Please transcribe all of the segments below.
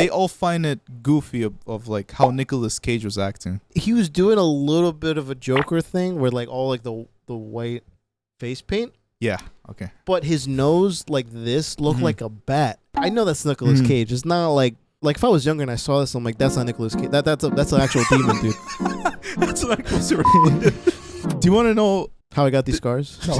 they all find it goofy of like how Nicolas Cage was acting. He was doing a little bit of a Joker thing where like all like the white face paint. Yeah. Okay. But his nose like this looked like a bat. I know that's Nicolas Cage. It's not like if I was younger and I saw this, I'm like, that's not Nicolas Cage. That's an actual demon, dude. That's an actual Do you want to know how I got these scars? No.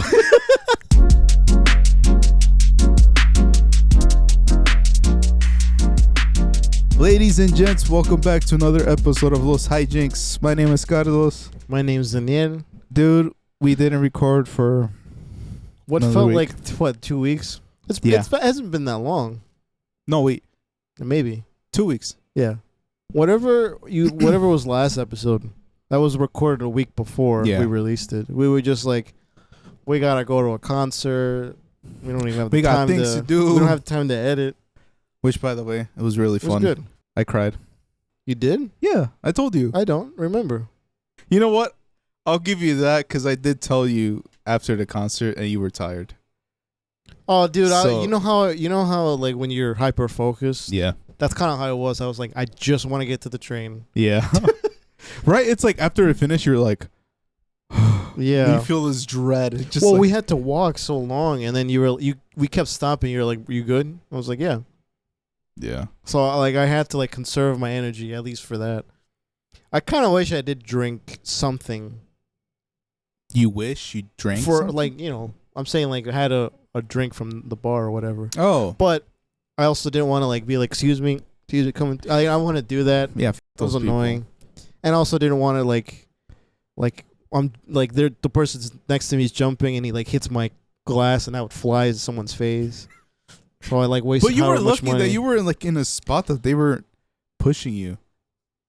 Ladies and gents, welcome back to another episode of Los Hijinks. My name is Carlos. My name's Daniel. Dude, we didn't record for what felt week. Like 2 weeks? It hasn't been that long. No, wait. Maybe 2 weeks. Yeah. Whatever was last episode, that was recorded a week before we released it. We were just like, we gotta go to a concert. We don't even have the time things to do. We don't have time to edit. Which, by the way, it was really fun. It was good. I cried. You did? Yeah, I told you. I don't remember. You know what? I'll give you that because I did tell you after the concert and you were tired. Oh, dude, you know how like when you're hyper focused. Yeah. That's kind of how it was. I was like, I just want to get to the train. Yeah. Right? It's like after it finished, you're like, yeah. You feel this dread. We had to walk so long, and then we kept stopping. You're like, you good? I was like, yeah. Yeah. So like I had to like conserve my energy at least for that. I kind of wish I did drink something. You wish you drank for something? Like, you know, I'm saying like I had a drink from the bar or whatever. Oh. But I also didn't want to like be like, excuse me, come. I want to do that. Yeah. That was annoying. And I also didn't want to like I'm like the person next to me is jumping and he like hits my glass and that would fly in someone's face. So I like wasted. But you were lucky money. that you were like in a spot that they were pushing you.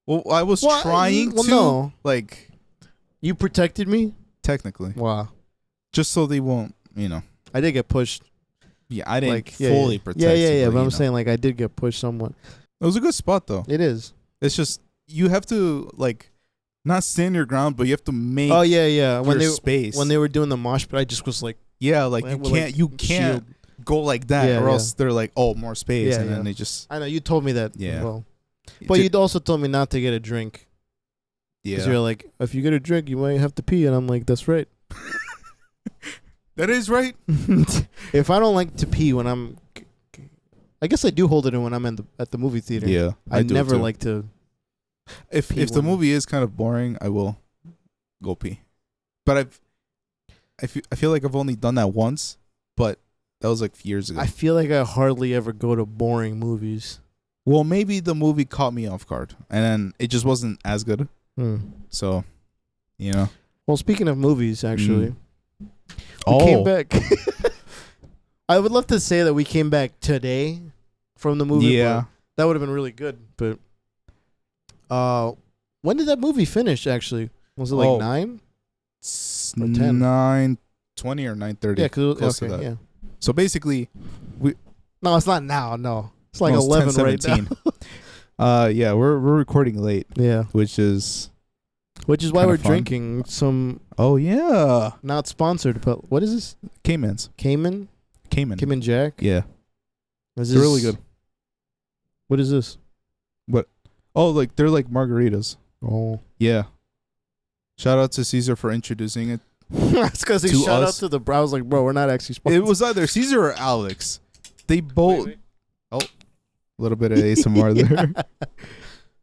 Well, I was trying to. No. Like, you protected me. Technically. Wow. Just so they won't, you know. I did get pushed. Yeah, I didn't like, fully protect. Yeah. But I'm saying like I did get pushed somewhat. It was a good spot though. It is. It's just you have to like not stand your ground, but you have to make. Oh yeah. When space. When they were doing the mosh pit, I just was like. Yeah, like you can't go like that, or else they're like, oh, more space, and then they just. I know you told me that. Yeah. Well, but you also told me not to get a drink. Yeah. Because you're like, if you get a drink, you might have to pee, and I'm like, that's right. That is right. If I don't like to pee when I guess I do hold it in when I'm at the movie theater. Yeah, I never like to. If the movie is kind of boring, I will go pee. But I feel like I've only done that once, but that was like years ago. I feel like I hardly ever go to boring movies. Well, maybe the movie caught me off guard, and then it just wasn't as good. So, you know. Well, speaking of movies, actually, we came came back. I would love to say that we came back today from the movie. Yeah, that would have been really good. But when did that movie finish? Actually, was it like 9? 9:20 or 9:30. Yeah, close to that. Yeah. So basically, no, it's not now. No, it's like 11 right now. Yeah, we're recording late. Yeah, which is why we're drinking some. Oh yeah, not sponsored, but what is this? Cayman Jack. Yeah, It's really good. What is this? What? Oh, like they're like margaritas. Oh yeah. Shout out to Caesar for introducing it. That's because he shout out to the. I was like, bro, we're not actually sponsored. It was either Caesar or Alex. They both. Wait. Oh, a little bit of ASMR there.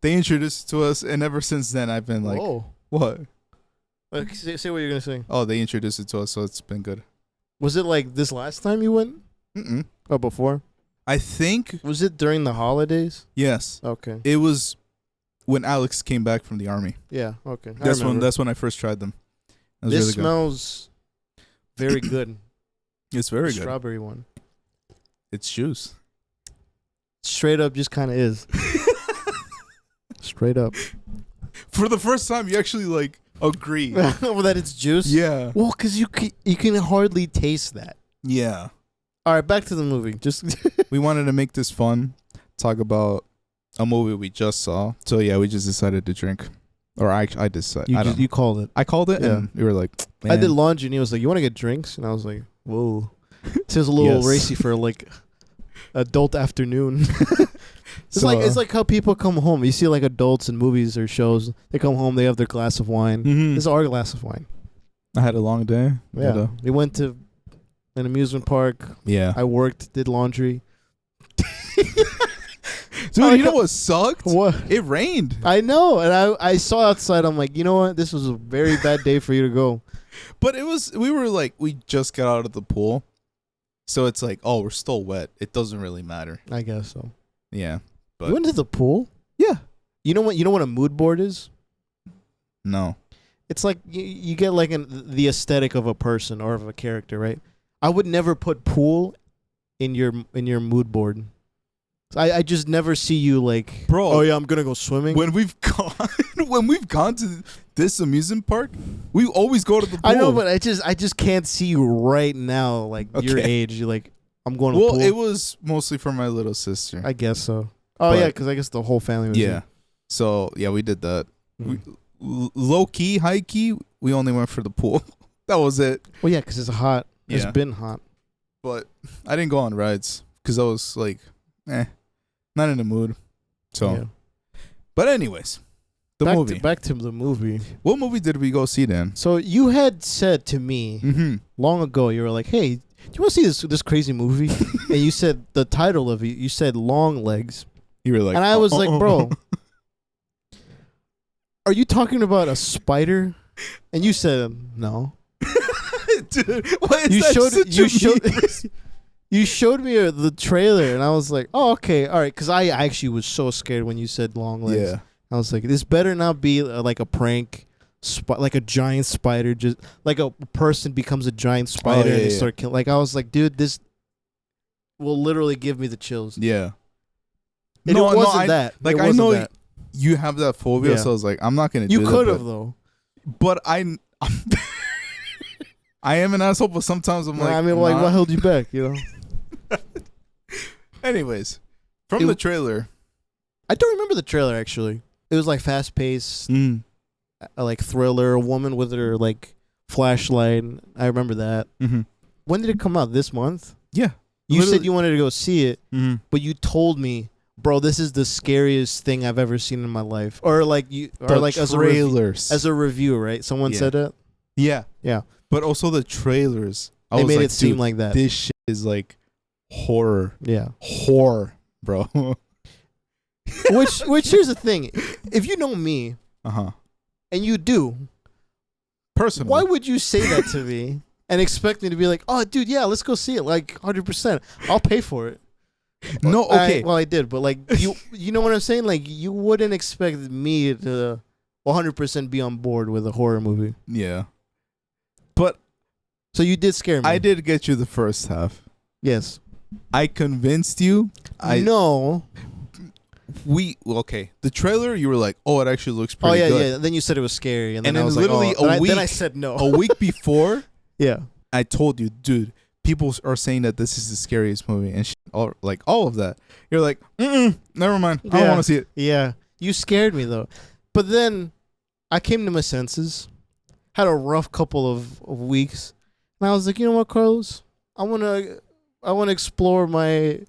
They introduced it to us, and ever since then, I've been like, whoa. What? Say what you're gonna say. Oh, they introduced it to us, so it's been good. Was it like this last time you went? Mm-mm. Oh, before? I think. Was it during the holidays? Yes. Okay. It was when Alex came back from the army. Yeah. Okay. That's when I first tried them. This really smells very good. It's very good. Strawberry one. It's juice. Straight up, just kind of is. Straight up. For the first time, you actually like agree that it's juice. Yeah. Well, because you can hardly taste that. Yeah. All right, back to the movie. Just we wanted to make this fun. Talk about a movie we just saw. So yeah, we just decided to drink. Or I decided. You called it. I called it, and you were like, man. I did laundry, and he was like, "You want to get drinks?" And I was like, "Whoa." This is a little racy for like adult afternoon. It's like how people come home. You see like adults in movies or shows. They come home, they have their glass of wine. Mm-hmm. This is our glass of wine. I had a long day. Yeah. We went to an amusement park. Yeah. I worked, did laundry. Dude, you know what sucked? What? It rained. I know, and I saw outside. I'm like, you know what? This was a very bad day for you to go. But we just got out of the pool. So it's like, oh, we're still wet. It doesn't really matter. I guess so. Yeah. But You went to the pool? yeah. You know what a mood board is? No. It's like you get like the aesthetic of a person or of a character, right? I would never put pool in your mood board. I just never see you like, bro. Oh yeah, I'm gonna go swimming. When we've gone to this amusement park, we always go to the pool. I know, but I just can't see you right now, like your age. You're like, I'm going to the pool. Well, it was mostly for my little sister. I guess so. Oh yeah, because I guess the whole family was Yeah. So yeah, we did that. Mm-hmm. Low key, high key, we only went for the pool. That was it. Well, yeah, because it's hot. It's Yeah. been hot. But I didn't go on rides because I was like, not in the mood. So, Yeah. But anyways, movie. Back to the movie. What movie did we go see then? So you had said to me long ago, you were like, "Hey, do you want to see this crazy movie?" And you said the title of it. You said Longlegs, You were like, and I was like, "Bro, are you talking about a spider?" And you said, "No." dude, why is You that showed such you a showed weird- you showed me the trailer, and I was like, "Oh, okay, all right." Because I actually was so scared when you said Longlegs. Yeah. I was like, "This better not be like a prank." Like a giant spider, just like a person becomes a giant spider and they start killing. Like I was like, dude, this will literally give me the chills. Yeah. And it wasn't that. Like it I wasn't know that. you have that phobia, Yeah. so I was like, I'm not gonna. You do could that, have though. But I am an asshole. But sometimes I'm like, I mean, like, what held you back? You know. Anyways, from the trailer, I don't remember the trailer actually. It was like fast paced, like thriller. A woman with her like flashlight. I remember that. Mm-hmm. When did it come out? This month? Yeah. You said you wanted to go see it, but you told me, bro, this is the scariest thing I've ever seen in my life. Or like trailers as a review, right? Someone said that. Yeah. Yeah. But also the trailers. They made it seem like that. This shit is like horror. Yeah. Horror, bro. Which here's the thing. If you know me, and you do, personally, why would you say that to me and expect me to be like, "Oh, dude, yeah, let's go see it." Like 100%. I'll pay for it. No, okay. I did, but like you know what I'm saying? Like you wouldn't expect me to 100% be on board with a horror movie. Yeah. But so you did scare me. I did get you the first half. Yes. I convinced you. No. Okay. The trailer, you were like, "Oh, it actually looks pretty good." Oh yeah. Then you said it was scary, and then I was literally like, a week. Then I said no. A week before, yeah, I told you, dude. People are saying that this is the scariest movie, and all of that. You're like, never mind. I don't want to see it. Yeah, you scared me though. But then I came to my senses, had a rough couple of weeks, and I was like, you know what, Carlos? I wanna explore my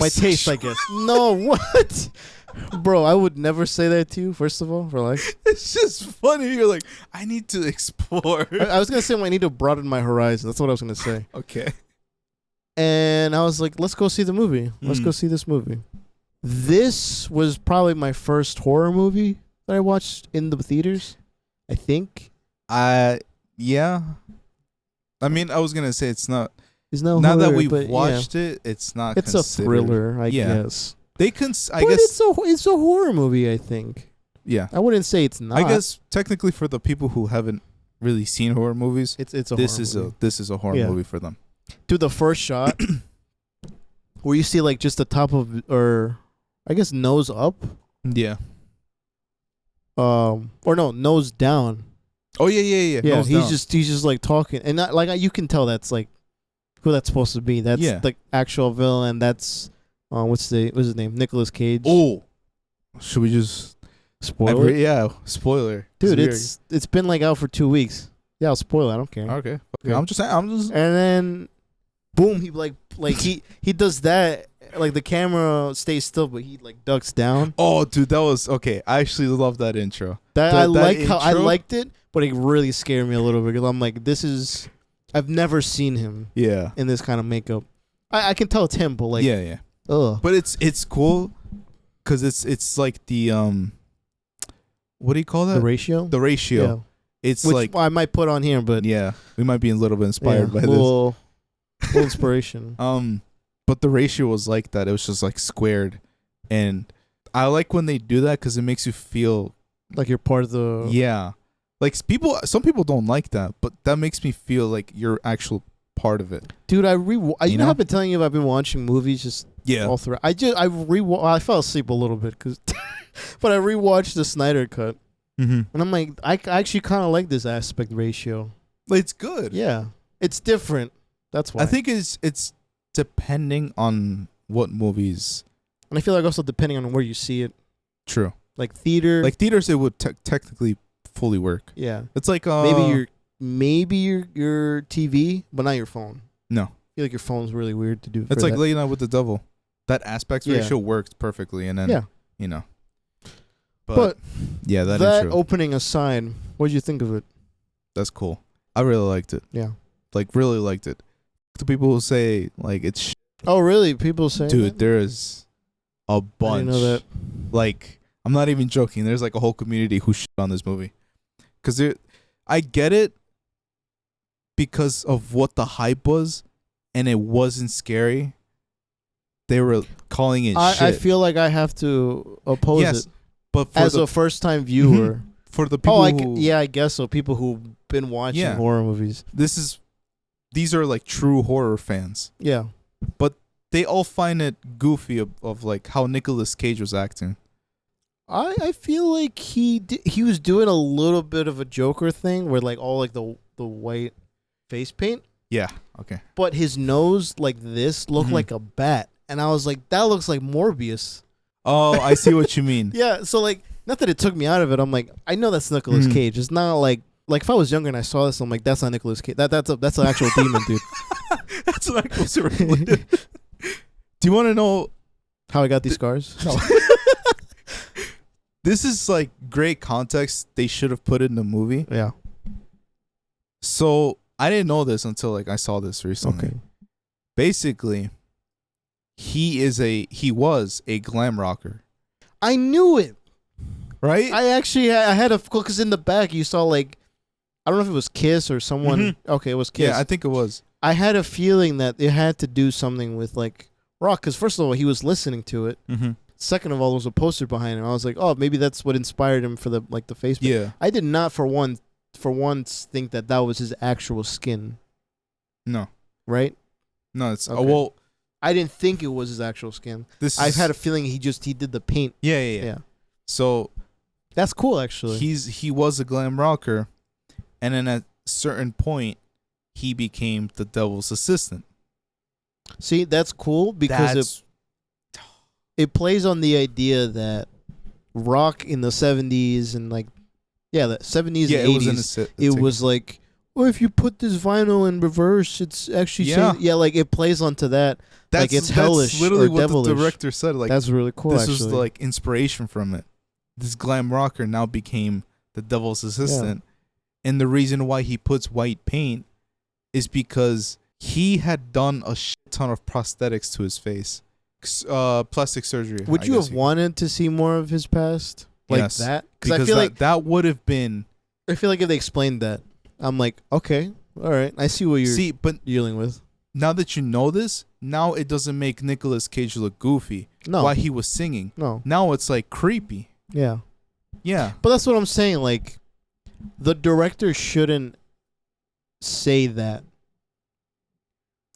taste, I guess. No, what? Bro, I would never say that to you, first of all. Relax. It's just funny. You're like, I need to explore. I was going to say I need to broaden my horizon. That's what I was going to say. Okay. And I was like, let's go see the movie. Let's go see this movie. This was probably my first horror movie that I watched in the theaters, I think. Yeah. I mean, I was going to say it's not. It's no now horror, that we've watched it, it's not It's considered. a thriller, I guess. I guess it's a horror movie, I think. Yeah. I wouldn't say it's not. I guess technically for the people who haven't really seen horror movies, it's a horror movie. This is a horror movie for them. Dude, the first shot where you see like just the top of, or I guess nose up. Yeah. Or no, nose down. Oh yeah. Yeah, nose he's down. just like talking, and not, like you can tell that's like who that's supposed to be. That's the actual villain. That's what's his name? Nicolas Cage. Oh, should we just spoil it? Yeah, spoiler. Dude, it's been like out for 2 weeks. Yeah, I'll spoil it. I don't care. Okay. I'm just saying. And then, boom, he like he does that, like the camera stays still, but he like ducks down. Oh, dude, that was okay. I actually love that intro. I liked it, but it really scared me a little bit because I'm like, I've never seen him. Yeah. In this kind of makeup, I can tell it's him, but like, yeah. Ugh. But it's cool because it's like the what do you call that? The ratio. The ratio. Yeah. It's which like I might put on here, but yeah, we might be a little bit inspired by this. Little inspiration. But the ratio was like that. It was just like squared, and I like when they do that because it makes you feel like you're part of the. Yeah, like some people don't like that, but that makes me feel like you're actual part of it. Dude, you know, I've been telling you I've been watching movies just all through. I fell asleep a little bit but I rewatched the Snyder Cut, and I'm like, I actually kind of like this aspect ratio. It's good. Yeah, it's different. That's why I think it's depending on what movies, and I feel like also depending on where you see it. True. Like theaters, it would technically fully work. Yeah, it's like maybe your TV, but not your phone. No, I feel like your phone's really weird to do. It's like Late Night with the Devil. That aspect ratio works perfectly, and then you know. But yeah, that intro. Opening aside, what did you think of it? That's cool. I really liked it. Yeah, like really liked it. To people who say like it's. Oh really? People say. Dude, that? there is a bunch. I didn't know that. Like, I'm not even joking. There's like a whole community who shit on this movie, because I get it because of what the hype was, and it wasn't scary. They were calling it shit. I feel like I have to oppose it. But as a first-time viewer, for the people, I guess so. People who've been watching horror movies. These are like true horror fans. Yeah, but they all find it goofy of like how Nicolas Cage was acting. I feel like he was doing a little bit of a Joker thing where like all like the white face paint. Yeah. Okay. But his nose like this looked like a bat, and I was like, that looks like Morbius. Oh, I see what you mean. Yeah, so like, not that it took me out of it. I'm like, I know that's Nicolas Cage. It's not like if I was younger and I saw this, I'm like, that's not Nicolas Cage. That's an actual demon, dude. That's what I was Do you want to know how I got these scars? No. This is like great context they should have put in the movie. Yeah. So I didn't know this until like I saw this recently. Okay. Basically, he was a glam rocker. I knew it. Right? I had a because in the back you saw like, I don't know if it was Kiss or someone. Okay, it was Kiss. Yeah, I think it was. I had a feeling that it had to do something with like rock because first of all he was listening to it. Second of all, there was a poster behind him. I was like, oh, maybe that's what inspired him for the face paint. Yeah. I did not for once think that was his actual skin. No. Right? No, it's okay. Well, I didn't think it was his actual skin. I've had a feeling he did the paint. Yeah. So that's cool actually. He was a glam rocker, and then at a certain point he became the devil's assistant. See, that's cool because it plays on the idea that rock in the 70s and like the 70s and 80s it was like, well, if you put this vinyl in reverse, it's actually like it plays onto that. Like it's hellish. That's literally or what devilish. The director said. Like that's really cool. This was like inspiration from it. This glam rocker now became the devil's assistant, and the reason why he puts white paint is because he had done a shit ton of prosthetics to his face, plastic surgery. Would you have wanted to see more of his past like that? Because I feel like that would have been. I feel like if they explained that, I'm like, okay, all right, I see what you're dealing with. Now that you know this, now it doesn't make Nicolas Cage look goofy. No. While he was singing. No. Now it's like creepy. Yeah. Yeah. But that's what I'm saying. Like, the director shouldn't say that.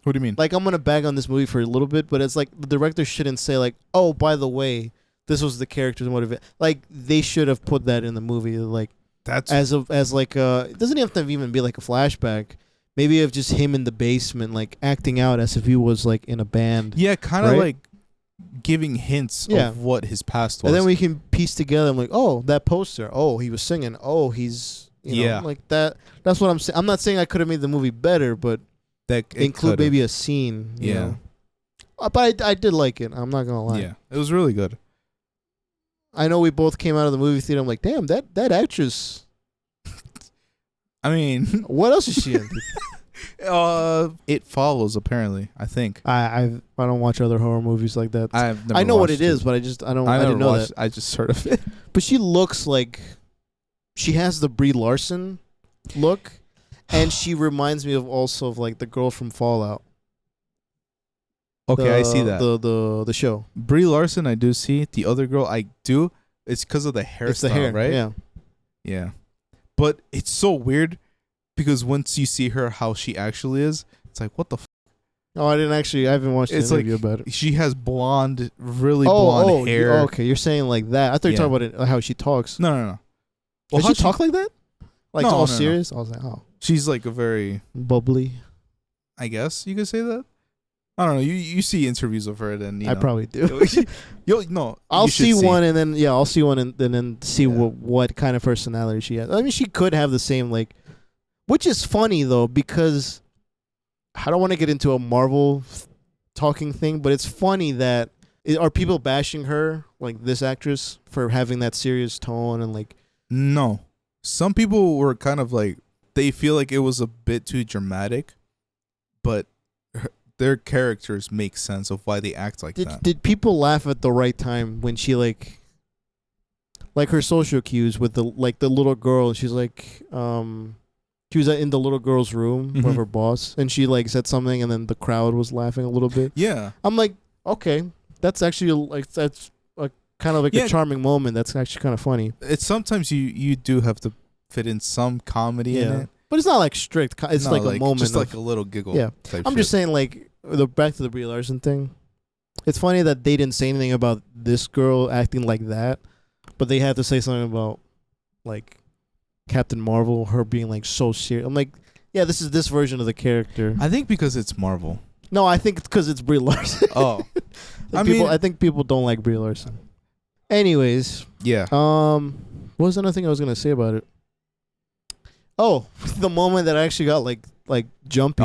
What do you mean? Like, I'm gonna bag on this movie for a little bit, but it's like the director shouldn't say like, oh, by the way, this was the character's motivation. Like, they should have put that in the movie. Like, that's as like it doesn't have to even be like a flashback. Maybe of just him in the basement, like acting out as if he was like in a band. Yeah, kind of like giving hints of what his past was. And then we can piece together. I'm like, oh, that poster. Oh, he was singing. Oh, he's you know, like that. That's what I'm saying. I'm not saying I could have made the movie better, but that include maybe a scene. You know? But I did like it. I'm not gonna lie. Yeah, it was really good. I know we both came out of the movie theater. I'm like, damn, that actress. I mean, What else is she in? It Follows. Apparently, I think. I don't watch other horror movies like that. I've never I know what watched it is, but I didn't know that. I just heard of it. But she looks like she has the Brie Larson look, and she reminds me of also of like the girl from Fallout. Okay, I see that. The show. Brie Larson, I do see. The other girl, I do. It's because of the hairstyle, It's the hair, right? Yeah. Yeah. But it's so weird because once you see her how she actually is, it's like, what the f? Oh, I haven't watched the interview about it. She has blonde, really blonde hair. Okay, you're saying like that. I thought you were talking about it, how she talks. No. Well, does she talk like that? Like No, all no. serious? I was like, oh. She's like a very, Bubbly. I guess you could say that. I don't know. You see interviews of her, and you I know. probably do. I'll you should see one and then I'll see one and then see what kind of personality she has. I mean, she could have the same like, which is funny though because I don't want to get into a Marvel talking thing, but it's funny that are people bashing her like this actress for having that serious tone and like. No, some people were kind of like they feel like it was a bit too dramatic, but their characters make sense of why they act like that. Did people laugh at the right time when she like her social cues with the little girl? She's like, she was in the little girl's room with her boss, and she like said something, and then the crowd was laughing a little bit. Yeah, I'm like, okay, that's actually like that's a kind of like a charming moment. That's actually kind of funny. It's sometimes you do have to fit in some comedy in it. But it's not like strict. It's like a moment. Just like a little giggle. Yeah. I'm just saying, like, back to the Brie Larson thing. It's funny that they didn't say anything about this girl acting like that, but they had to say something about, like, Captain Marvel, her being, like, so serious. I'm like, yeah, this is this version of the character. I think because it's Marvel. No, I think it's because it's Brie Larson. Oh. I think people don't like Brie Larson. Anyways. Yeah. What was another thing I was going to say about it? Oh, the moment that I actually got like jumpy,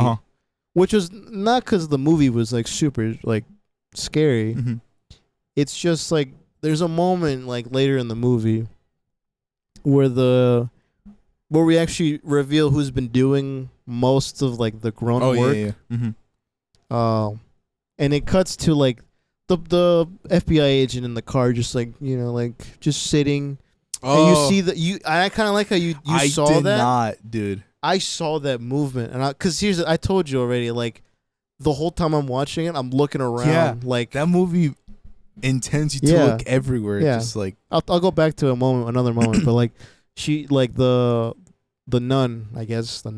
which was not because the movie was like super like scary. Mm-hmm. It's just like there's a moment like later in the movie where we actually reveal who's been doing most of like the grunt work. Yeah. Mm-hmm. And it cuts to like the FBI agent in the car, just like like just sitting. And you see that I kind of like how you saw that. I did not, dude. I saw that movement, and because I told you already, like the whole time I'm watching it, I'm looking around, like that movie intends you to look everywhere. Yeah. Just like I'll go back to another moment, but like she like the nun, I guess the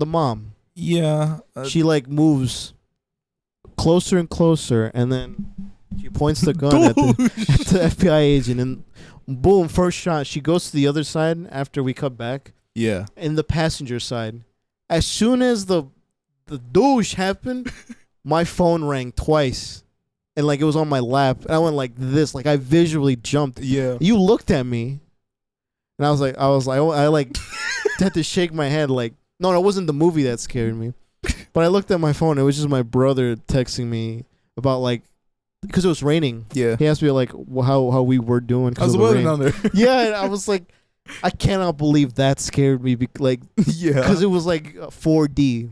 mom. Yeah, she like moves closer and closer, and then she points the gun at the FBI agent, and boom, first shot. She goes to the other side after we cut back. Yeah. In the passenger side. As soon as the douche happened, my phone rang twice. And like it was on my lap. And I went like this. Like I visually jumped. Yeah. You looked at me. And I like had to shake my head like, no, it wasn't the movie that scared me. But I looked at my phone. It was just my brother texting me about like, because it was raining. Yeah. He asked me like how we were doing. I was waiting on there. Yeah, and I was like, I cannot believe that scared me. Because it was like 4D.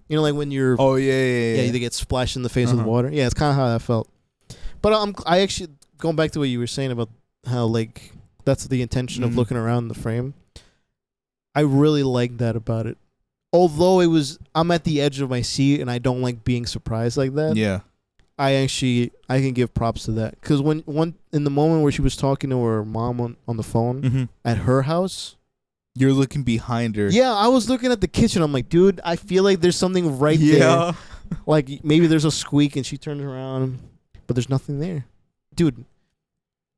You know, like when you're. Oh yeah. You get splashed in the face with water. Yeah, it's kind of how that felt. But I actually going back to what you were saying about how like that's the intention of looking around the frame. I really like that about it. Although I'm at the edge of my seat and I don't like being surprised like that. Yeah. I can give props to that because in the moment where she was talking to her mom on the phone at her house, you're looking behind her. Yeah, I was looking at the kitchen. I'm like, dude, I feel like there's something right there. Like maybe there's a squeak, and she turns around, but there's nothing there. Dude,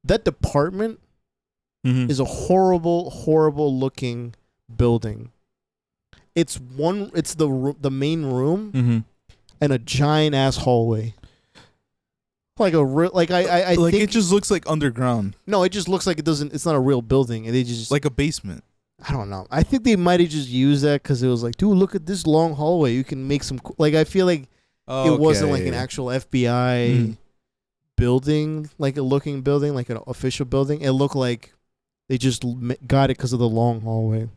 that department is a horrible, horrible looking building. It's the main room and a giant ass hallway. Like I think it just looks like underground. No, it just looks like it's not a real building, and they just like a basement. I don't know. I think they might have just used that because it was like, dude, look at this long hallway. You can make some like I feel like it wasn't like an Okay. actual FBI building, like a looking building, like an official building. It looked like they just got it because of the long hallway.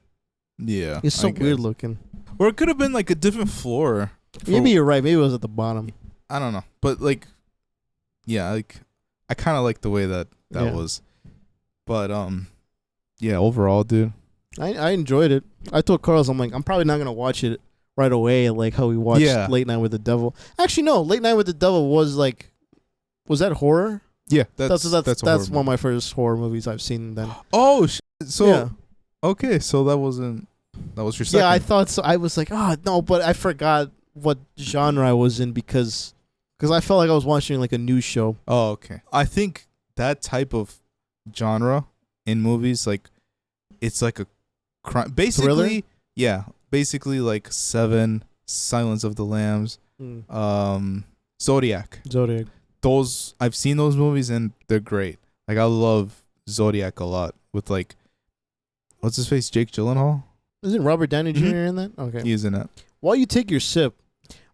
Yeah. It's so I guess. weird looking. Or it could have been like a different floor. Maybe you're right. Maybe it was at the bottom. I don't know. But like, yeah, like I kind of like the way that Yeah. was. But yeah, overall, dude. I enjoyed it. I told Carlos, I'm like, I'm probably not gonna watch it right away, like how we watched Yeah. Late Night with the Devil. Actually, no, Late Night with the Devil was that horror? Yeah, That's a horror one of movie. my first horror movies I've seen. Then Oh, so yeah, okay, so that was your second. yeah, I thought so. I was like, oh no, but I forgot what genre I was in because I felt like I was watching like a news show. Oh, okay. I think that type of genre in movies, like, it's like a crime. Basically, Thriller? yeah, basically like Seven, Silence of the Lambs, Zodiac. Zodiac. Those I've seen those movies and they're great. Like I love Zodiac a lot with like, what's his face, Jake Gyllenhaal. Isn't Robert Downey Jr. Mhm. in that? Okay. He's in it. While you take your sip,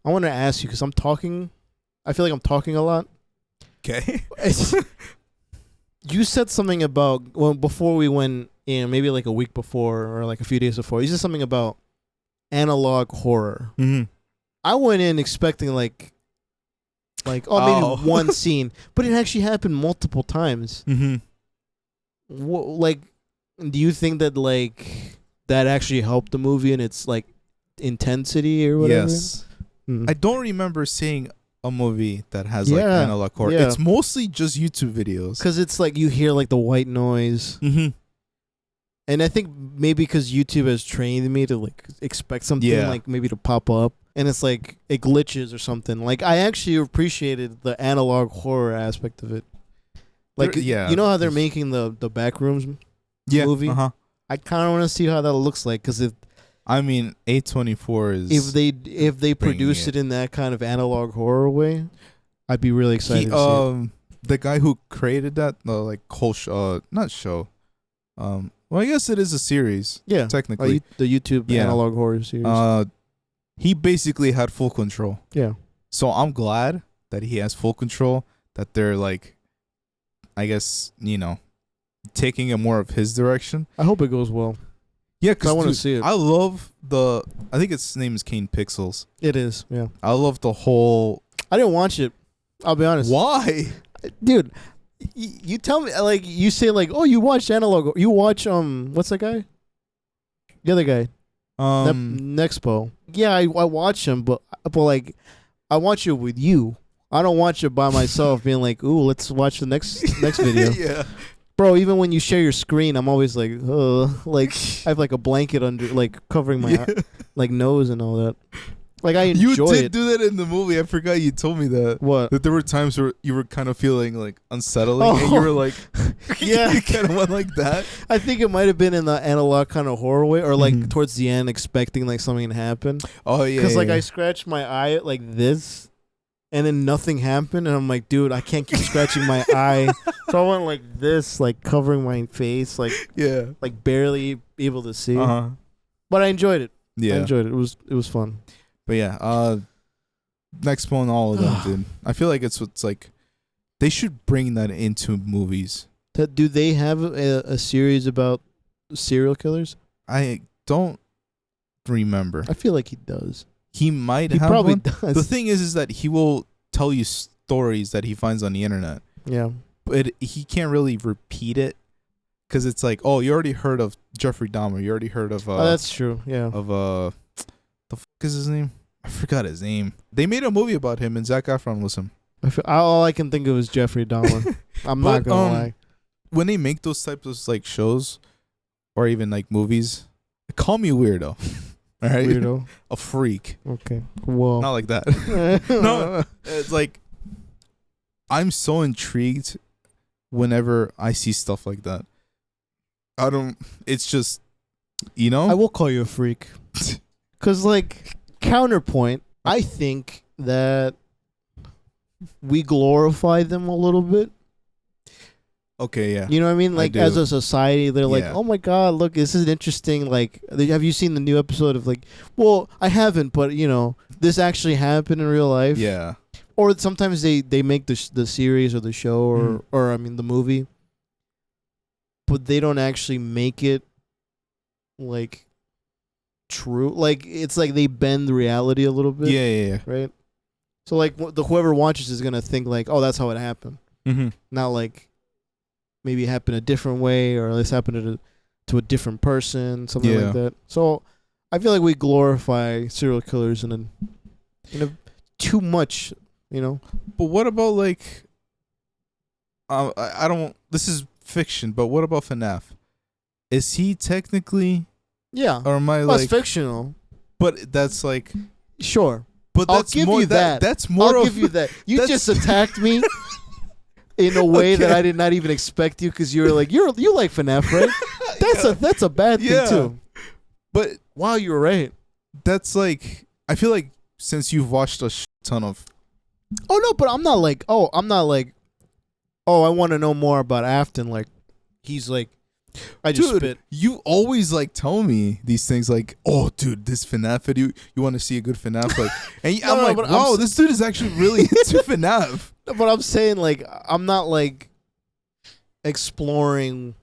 I want to ask you because I'm talking. I feel like I'm talking a lot. Okay. You said something about before we went in, maybe like a week before or like a few days before. You said something about analog horror. Mm-hmm. I went in expecting like maybe one scene, but it actually happened multiple times. Mm-hmm. Like, do you think that like that actually helped the movie and its like intensity or whatever? Yes. Mm. I don't remember seeing a movie that has like Yeah, analog horror. yeah. It's mostly just YouTube videos. Because it's like you hear like the white noise. Mm-hmm. And I think maybe because YouTube has trained me to like expect something Yeah. like maybe to pop up, and it's like it glitches or something. Like I actually appreciated the analog horror aspect of it. Like Yeah. you know how they're making the Backrooms movie? Uh-huh. I kind of want to see how that looks like because I mean, A24 is if they produce it. it in that kind of analog horror way, I'd be really excited to see it. The guy who created that like whole show, not show. Well, I guess it is a series. Yeah, technically. the YouTube Yeah. analog horror series. He basically had full control. Yeah. So I'm glad that he has full control. That they're like, I guess taking it more of his direction. I hope it goes well. Yeah, I because want to see it. I love I think his name is Kane Pixels. It is. Yeah. I love the whole. I didn't watch it. I'll be honest. Why? Dude, you tell me, like, you say, like, oh, you watch analog. You watch, what's that guy? The other guy. Nexpo. Yeah, I watch him, but like, I watch it with you. I don't watch it by myself being like, ooh, let's watch the next video. Yeah. Bro, even when you share your screen, I'm always like, like, I have like a blanket under, like, covering my, like, nose and all that. Like, I enjoy You did it. do that in the movie. I forgot you told me that. What? That there were times where you were kind of feeling like unsettling, and you were like, Yeah. you kind of went like that. I think it might have been in the analog kind of horror way, or like Mhm. towards the end, expecting like something to happen. Oh yeah, Because like yeah. I scratched my eye like this, and then nothing happened, and I'm like, dude, I can't keep scratching my eye. So I went like this, like covering my face, like yeah, barely able to see. uh-huh. But I enjoyed it. Yeah, I enjoyed it. It was fun. but yeah, next one, all of them, dude. I feel like it's like they should bring that into movies. Do they have a series about serial killers? I don't remember. I feel like he does. He might He have probably one. does. The thing is that he will tell you stories that he finds on the internet. Yeah. But he can't really repeat it because it's like, oh, you already heard of Jeffrey Dahmer. You already heard of That's true. Yeah. the fuck is his name? I forgot his name. They made a movie about him, and Zac Efron was him. All I can think of is Jeffrey Dahmer. I'm not But, gonna lie. When they make those types of like shows, or even like movies, call me weirdo. All right, Weirdo. a freak. Okay. Well. Not like that. No, it's like I'm so intrigued whenever I see stuff like that. It's just, I will call you a freak. Because, like, counterpoint, I think that we glorify them a little bit. Okay, yeah. You know what I mean? Like do. as a society, they're like, Yeah. "Oh my god, look, this is interesting." Like, have you seen the new episode of like? Well, I haven't, but this actually happened in real life. Yeah. Or sometimes they make the series or the show Mhm. or I mean the movie, but they don't actually make it like true. Like it's like they bend reality a little bit. Yeah. Right. So like whoever watches is gonna think like, oh, that's how it happened. Mm-hmm. Not like maybe it happened a different way or this happened to a different person, something like that. So I feel like we glorify serial killers in a too much, But what about like? I don't. This is fiction, but what about FNAF? Is he technically? Yeah. Or am I Well, like? it's fictional. But that's like. Sure. But I'll that's give more you that. That's more. I'll of, give you that. You that's- just attacked me in a way that Okay. I did not even expect you because you were like, you like FNAF, right? That's a bad thing Yeah. too. But Wow, you were right. that's like. I feel like since you've watched a ton of. Oh no, but I'm not like, oh, I want to know more about Afton. Like, he's like, I just Dude, spit. you always like tell me these things like, oh, dude, this FNAF video, you want to see a good FNAF? Like, and No, I'm no, like, but wow, this dude is actually really into FNAF. But I'm saying like, I'm not like exploring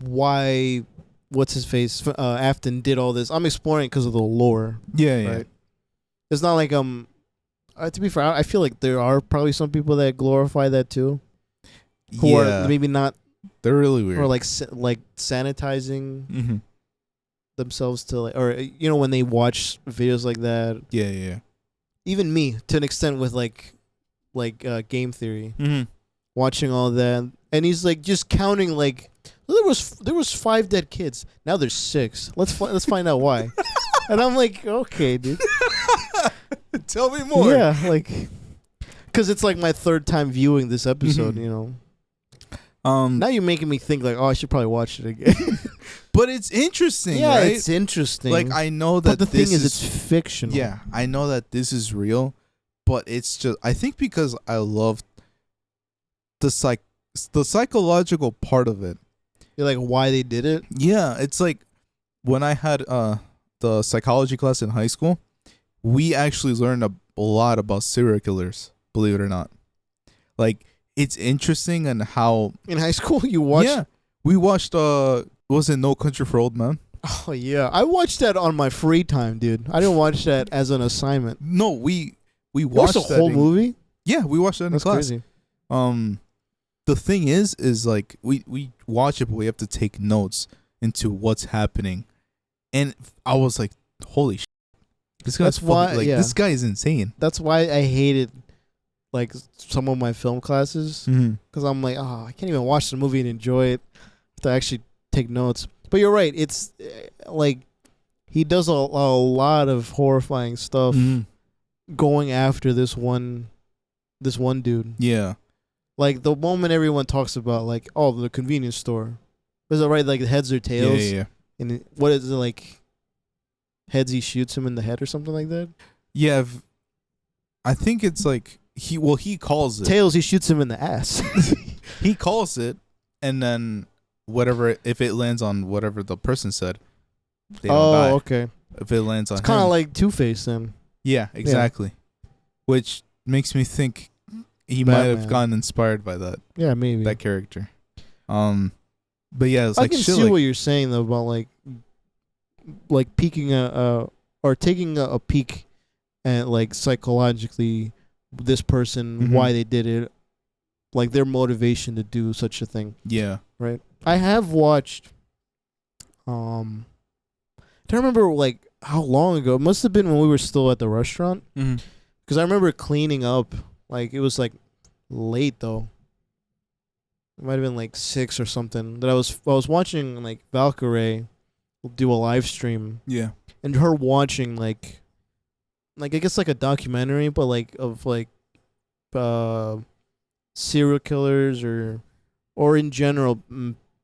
why what's his face Afton did all this. I'm exploring because of the lore. Yeah. Right. It's not like to be fair, I feel like there are probably some people that glorify that too, who are maybe not, they're really weird. or like sanitizing Mm-hmm. themselves to like, or when they watch videos like that. Yeah. Even me, to an extent, with like game theory, Mm-hmm. watching all that, and he's like just counting like there was 5 dead kids. Now there's 6. Let's find out why. And I'm like, okay, dude. Tell me more. Yeah, like, because it's like my 3rd time viewing this episode. Now you're making me think like, oh, I should probably watch it again. But it's interesting, Yeah, right? it's interesting. Like, I know that but the thing this is, it's fictional. Yeah, I know that this is real, but it's just, I think because I love the psychological part of it. You're like, why they did it? Yeah, it's like when I had the psychology class in high school, we actually learned a lot about serial killers, believe it or not. Like, it's interesting and how In high school, you watched. Yeah, we watched was it No Country for Old Men? Oh yeah, I watched that on my free time, dude. I didn't watch that as an assignment. No, we You watched watched the that whole in- movie. Yeah, we watched that in That's class. crazy. The thing is like we watch it, but we have to take notes into what's happening, and I was like, holy shit, this guy's That's why- fucking, like yeah. this guy is insane. That's why I hated like some of my film classes, Mm-hmm. because I'm like, oh, I can't even watch the movie and enjoy it. I have to actually take notes. But you're right. It's like he does a lot of horrifying stuff going after this one dude. Yeah. Like the moment everyone talks about like, oh, the convenience store. Is it right? Like heads or tails? Yeah. And what is it like? Heads, he shoots him in the head or something like that. Yeah, I think it's like he calls it. Tails, he shoots him in the ass. He calls it, and then whatever, if it lands on whatever the person said, they don't die. Okay. If it lands on It's kind of him, like Two-Face then. yeah, exactly. Which makes me think he might have Batman. gotten inspired by that Yeah, maybe. that character. But yeah, it's I like can shit see like, what you're saying though about like peeking or taking a peek at like psychologically this person, Mhm. why they did it, like their motivation to do such a thing. yeah. Right. I have watched. I don't remember like how long ago. It must have been when we were still at the restaurant. Mm-hmm. Because I remember cleaning up. Like it was like late though. It might have been like 6 or something. That I was watching like Valkyrie do a live stream, Yeah. and her watching like I guess like a documentary, but like of like serial killers or in general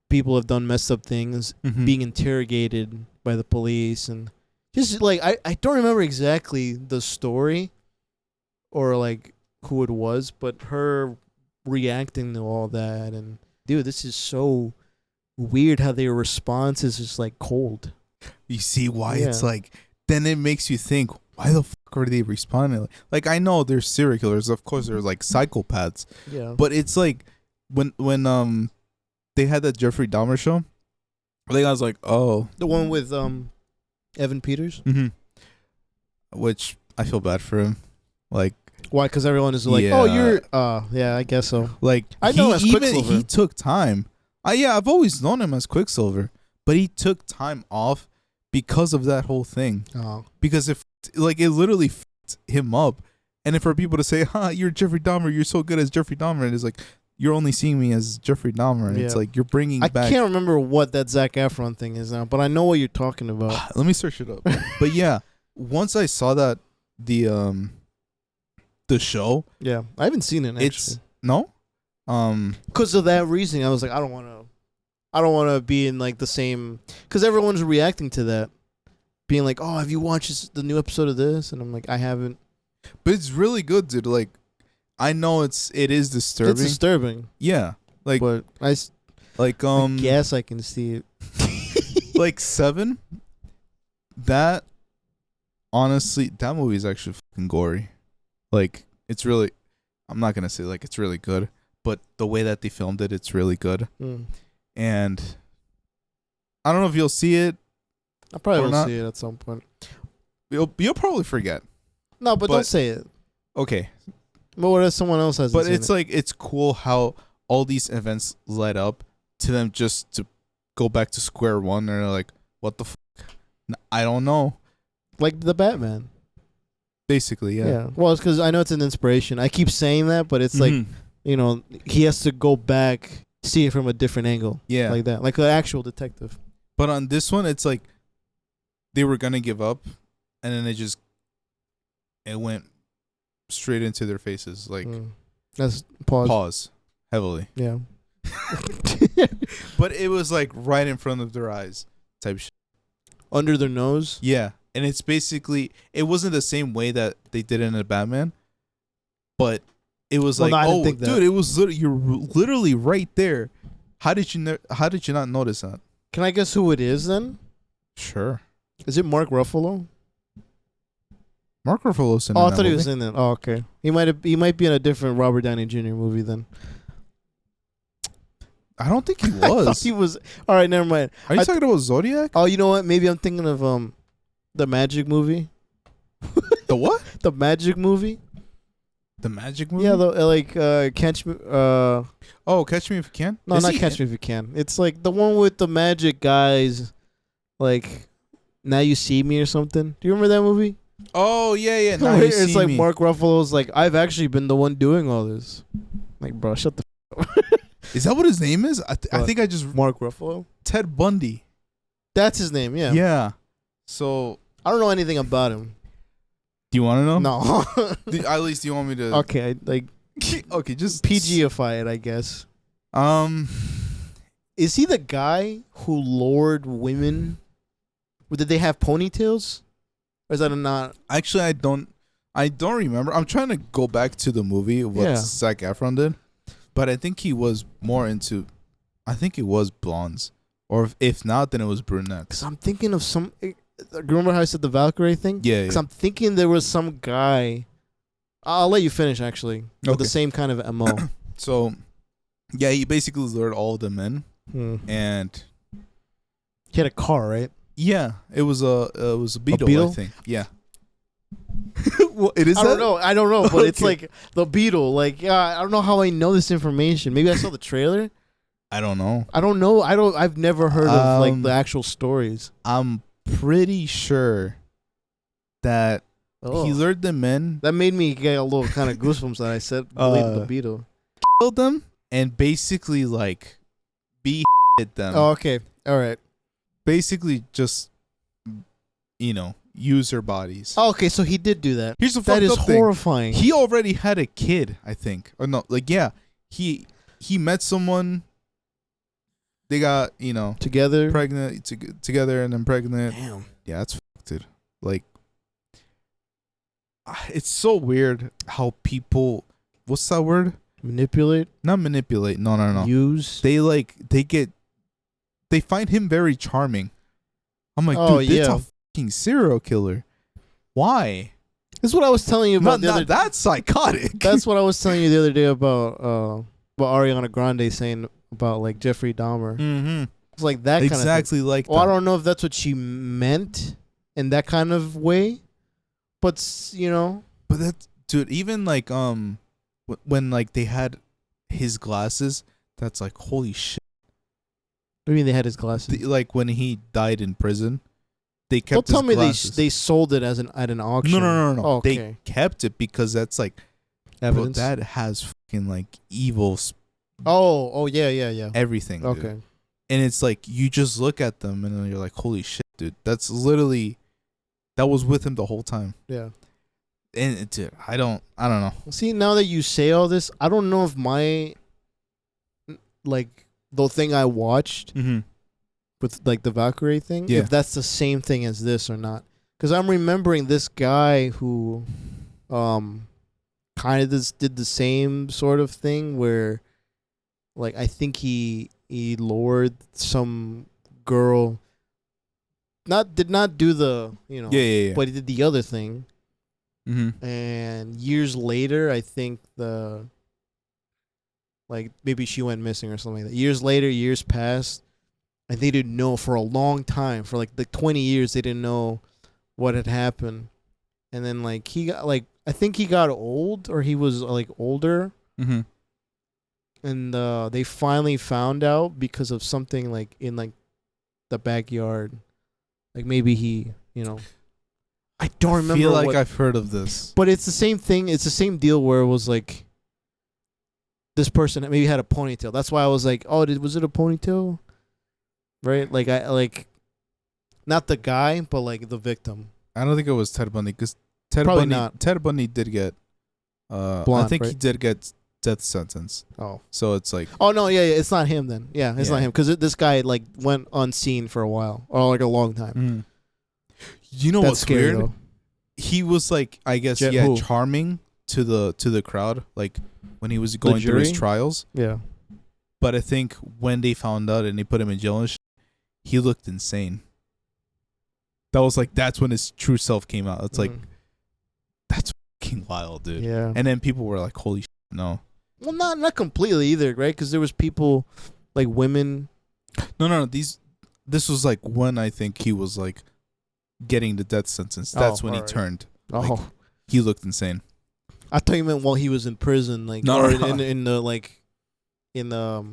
people have done messed up things, Mhm. being interrogated by the police, and just like I don't remember exactly the story or like who it was, but her reacting to all that, and dude, this is so weird how their response is just like cold. You see why it's like, then it makes you think, why the fuck are they responding? Like, I know there's serial killers, of course there's like psychopaths. Yeah. But it's like when they had that Jeffrey Dahmer show, I think I was like, oh, The one with Evan Peters? Which I feel bad for him. Like, why? Because everyone is like, oh, you're yeah, I guess so. Like, I know as Quicksilver. He took time. I've always known him as Quicksilver, but he took time off because of that whole thing. Oh. Because if like it literally fucked him up, and if for people to say, you're Jeffrey Dahmer, you're so good as Jeffrey Dahmer, and it's like, you're only seeing me as Jeffrey Dahmer, and it's like you're bringing back. I can't remember what that Zac Efron thing is now, but I know what you're talking about. Let me search it up. But yeah, once I saw that the show, yeah, I haven't seen it. Actually. It's no, because of that reason, I was like, I don't want to be in like the same, because everyone's reacting to that, being like, oh, have you watched the new episode of this? And I'm like, I haven't. But it's really good, dude. Like, I know it is disturbing. It's disturbing. Yeah, like, but I guess I can see it. Like 7. That honestly, that movie is actually fucking gory. Like, it's really, I'm not gonna say like it's really good, but the way that they filmed it, it's really good. And I don't know if you'll see it. I probably will see it at some point. You'll probably forget. No, but don't say it. Okay. But what if someone else has? But it's like, it's cool how all these events led up to them just to go back to square one. And they're like, what the fuck? I don't know. Like the Batman. Basically, yeah. Yeah. Well, it's because I know it's an inspiration. I keep saying that, but it's like, you know, he has to go back, see it from a different angle. Yeah. Like that. Like an actual detective. But on this one, it's like they were going to give up, and then it went straight into their faces. Like, that's pause heavily. Yeah. But it was like right in front of their eyes type shit. Under their nose? Yeah. And it's basically, it wasn't the same way that they did in a Batman, but it was like, oh, dude, it was you're literally right there. How did you not notice that? Can I guess who it is then? Sure. Is it Mark Ruffalo? Mark Ruffalo's in I that thought movie. he was in it. Oh, okay. He might be in a different Robert Downey Jr. movie then. I don't think he was. I thought he was. All right, never mind. Are you talking about Zodiac? Oh, you know what? Maybe I'm thinking of the Magic movie. The what? The Magic movie. The Magic movie? Yeah, Catch Me. Oh, Catch Me If You Can? No, not Catch Me If You Can. It's like the one with the magic guys, like Now You See Me or something. Do you remember that movie? Oh yeah. Now You See It's like Me. Mark Ruffalo's like, I've actually been the one doing all this. Like, bro, shut the. Is that what his name is? I think I just Mark Ruffalo. Ted Bundy. That's his name. Yeah. Yeah. So I don't know anything about him. do you want to know? No. At least you want me to? Okay, like Okay, just PG-ify it, I guess. Is he the guy who lured women? Or did they have ponytails? Or is that not? Actually, I don't remember. I'm trying to go back to the movie of what Zac Efron did, but I think he was more into. I think it was blondes, or if not, then it was brunettes. Because I'm thinking of some. Remember how I said the Valkyrie thing? Yeah. Because I'm thinking there was some guy. I'll let you finish actually. With the same kind of MO. So, yeah, he basically lured all of the men, and he had a car, right? Yeah, it was a Beetle, I think. Yeah. Well, it is. I don't know, but it's like the Beetle. Like, I don't know how I know this information. Maybe I saw the trailer. I don't know. I've never heard of like the actual stories. I'm pretty sure that he lured them in. That made me get a little kind of goosebumps that I said believe the Beetle. Killed them and basically like hit them. Oh, okay. All right. Basically just, use their bodies. Oh, okay, so he did do that. Here's the fucked up thing. That is horrifying. He already had a kid, I think. Or no, like, yeah. He met someone. They got, together, pregnant, together and then pregnant. Damn. Yeah, that's fucked, dude. Like, it's so weird how people, what's that word? Manipulate? Not manipulate. No. Use? They find him very charming. I'm like, Oh, dude, this yeah. a fucking serial killer. Why? This is what I was telling you about the other. That's psychotic. That's what I was telling you the other day about Ariana Grande saying about like Jeffrey Dahmer. Mm-hmm. It's like that kind of thing. Exactly like that. Well, I don't know if that's what she meant in that kind of way, but you know. But that's, dude, even like when like they had his glasses, that's like holy shit. What do you mean they had his glasses? Like when he died in prison, they kept. Don't tell me glasses. they sold it at an auction. No. Oh, okay. They kept it because that's like Evidence. Bro, that has fucking like evil. Oh yeah. Everything. Okay. Dude. And it's like you just look at them and then you're like, holy shit, dude. That's literally that was with him the whole time. Yeah. And dude, I don't know. See, now that you say all this, I don't know if my like the thing I watched with like the Valkyrie thing, if that's the same thing as this or not. Because I'm remembering this guy who kind of did the same sort of thing where like I think he lured some girl, did not do the, you know, yeah. but he did the other thing. Mm-hmm. And years later, I think like maybe she went missing or something like that. Years later, years passed, and they didn't know for a long time. For like the 20 years, they didn't know what had happened. And then like he got like I think he got old or he was like older. Mm-hmm. And they finally found out because of something like in like the backyard. Like maybe he, you know, I don't remember. I feel like I've heard of this. But it's the same thing. It's the same deal where it was like this person maybe had a ponytail. That's why I was like, oh, was it a ponytail? Right? Like I like not the guy, but like the victim. I don't think it was Ted Bundy because Ted Bundy did get blonde, I think right? he did get death sentence. Oh. So it's like oh no, yeah, it's not him then. Yeah, it's not him because this guy like went unseen for a while or like a long time. Mm. You know That's what's scary, weird? though. He was like, I guess, Who? charming to the crowd, like when he was going through his trials. Yeah. But I think when they found out and they put him in jail and shit, he looked insane. That was like that's when his true self came out. It's like that's fucking wild, dude. Yeah. And then people were like, "Holy shit, no." Well, not completely either, right? Because there was people like women. No. This was like when I think he was like getting the death sentence. That's when he turned. Oh, like, he looked insane. I thought you meant while he was in prison, like no. in the like in the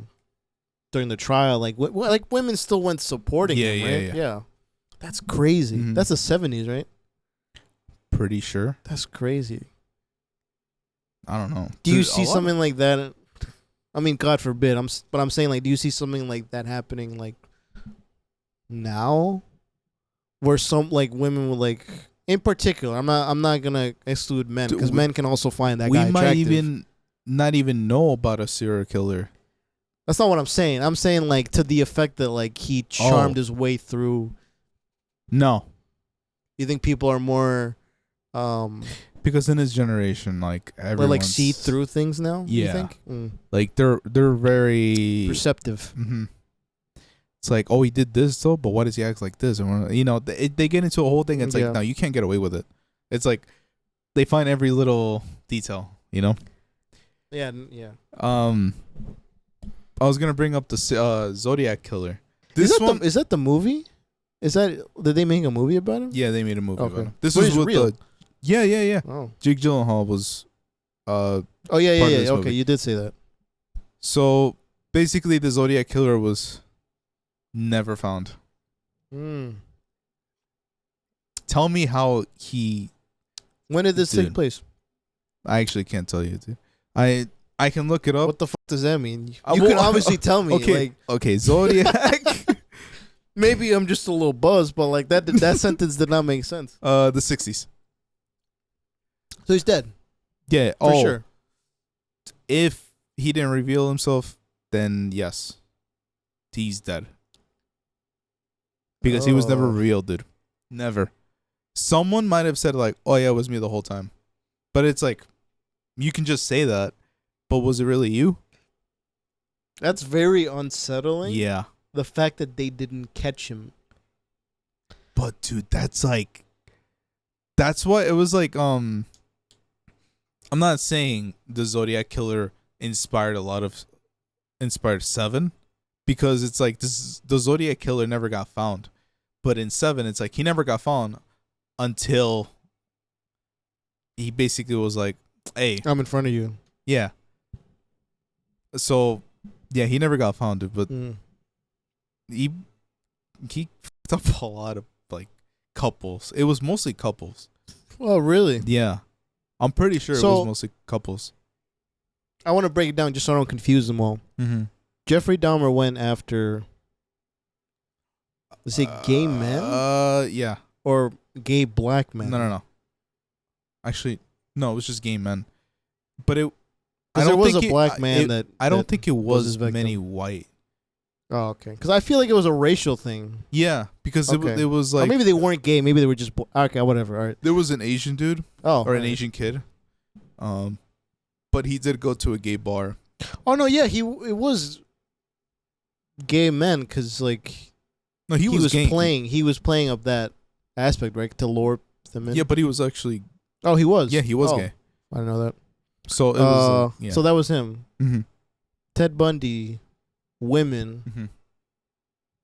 during the trial, like like women still went supporting him, right? Yeah. That's crazy. Mm-hmm. That's the 70s, right? Pretty sure. That's crazy. I don't know. Do you see something like that? I mean, God forbid. But I'm saying, like, do you see something like that happening, like, now, where some like women will like, in particular, I'm not gonna exclude men because men can also find that guy attractive. We might not even know about a serial killer. That's not what I'm saying. I'm saying like to the effect that like he charmed his way through. No. You think people are more because in his generation, like everyone like see through things now? Yeah. You think? Like they're very perceptive. Mm-hmm. It's like, oh, he did this though, but why does he act like this? And you know, they get into a whole thing. It's like, no, you can't get away with it. It's like they find every little detail, you know? Yeah. I was gonna bring up the Zodiac Killer. Is that the movie? Did they make a movie about him? Yeah, they made a movie about him. This was real. Yeah. Oh. Jake Gyllenhaal was Oh yeah. Okay, you did say that. So basically the Zodiac Killer was never found. Tell me how he When did this take place? I actually can't tell you, dude. I can look it up. What the fuck does that mean? You can obviously tell me. Okay, okay, Zodiac. Maybe I'm just a little buzzed, but like that sentence did not make sense. The 60s. So he's dead. Yeah, for sure. If he didn't reveal himself, then yes, he's dead. Because he was never revealed, dude. Never. Someone might have said like, "Oh yeah, it was me the whole time," but it's like, you can just say that, but was it really you? That's very unsettling. Yeah. The fact that they didn't catch him. But dude, that's what it was like. I'm not saying the Zodiac Killer inspired Seven, because it's like the Zodiac Killer never got found, but in Seven, it's like he never got found until he basically was like, "Hey, I'm in front of you." Yeah. So, yeah, he never got found, dude, but he fucked up a lot of like couples. It was mostly couples. Oh, really? Yeah. I'm pretty sure it was mostly couples. I want to break it down just so I don't confuse them all. Mm-hmm. Jeffrey Dahmer went after, is it gay men? Yeah. Or gay black men? No. Actually, no, it was just gay men. But it. There was a black man I don't think it was many many white. Oh, okay. Because I feel like it was a racial thing. Yeah, because it was like, or maybe they weren't gay. Maybe they were just okay. Whatever. All right. There was an Asian dude. Or an Asian kid. But he did go to a gay bar. Oh no! Yeah, it was gay men because like no, he was playing. He was playing up that aspect, right, to lure them in. Yeah, but he was actually. Oh, he was. Yeah, he was gay. I didn't know that. So it was. So that was him. Mm-hmm. Ted Bundy, women. Mm-hmm.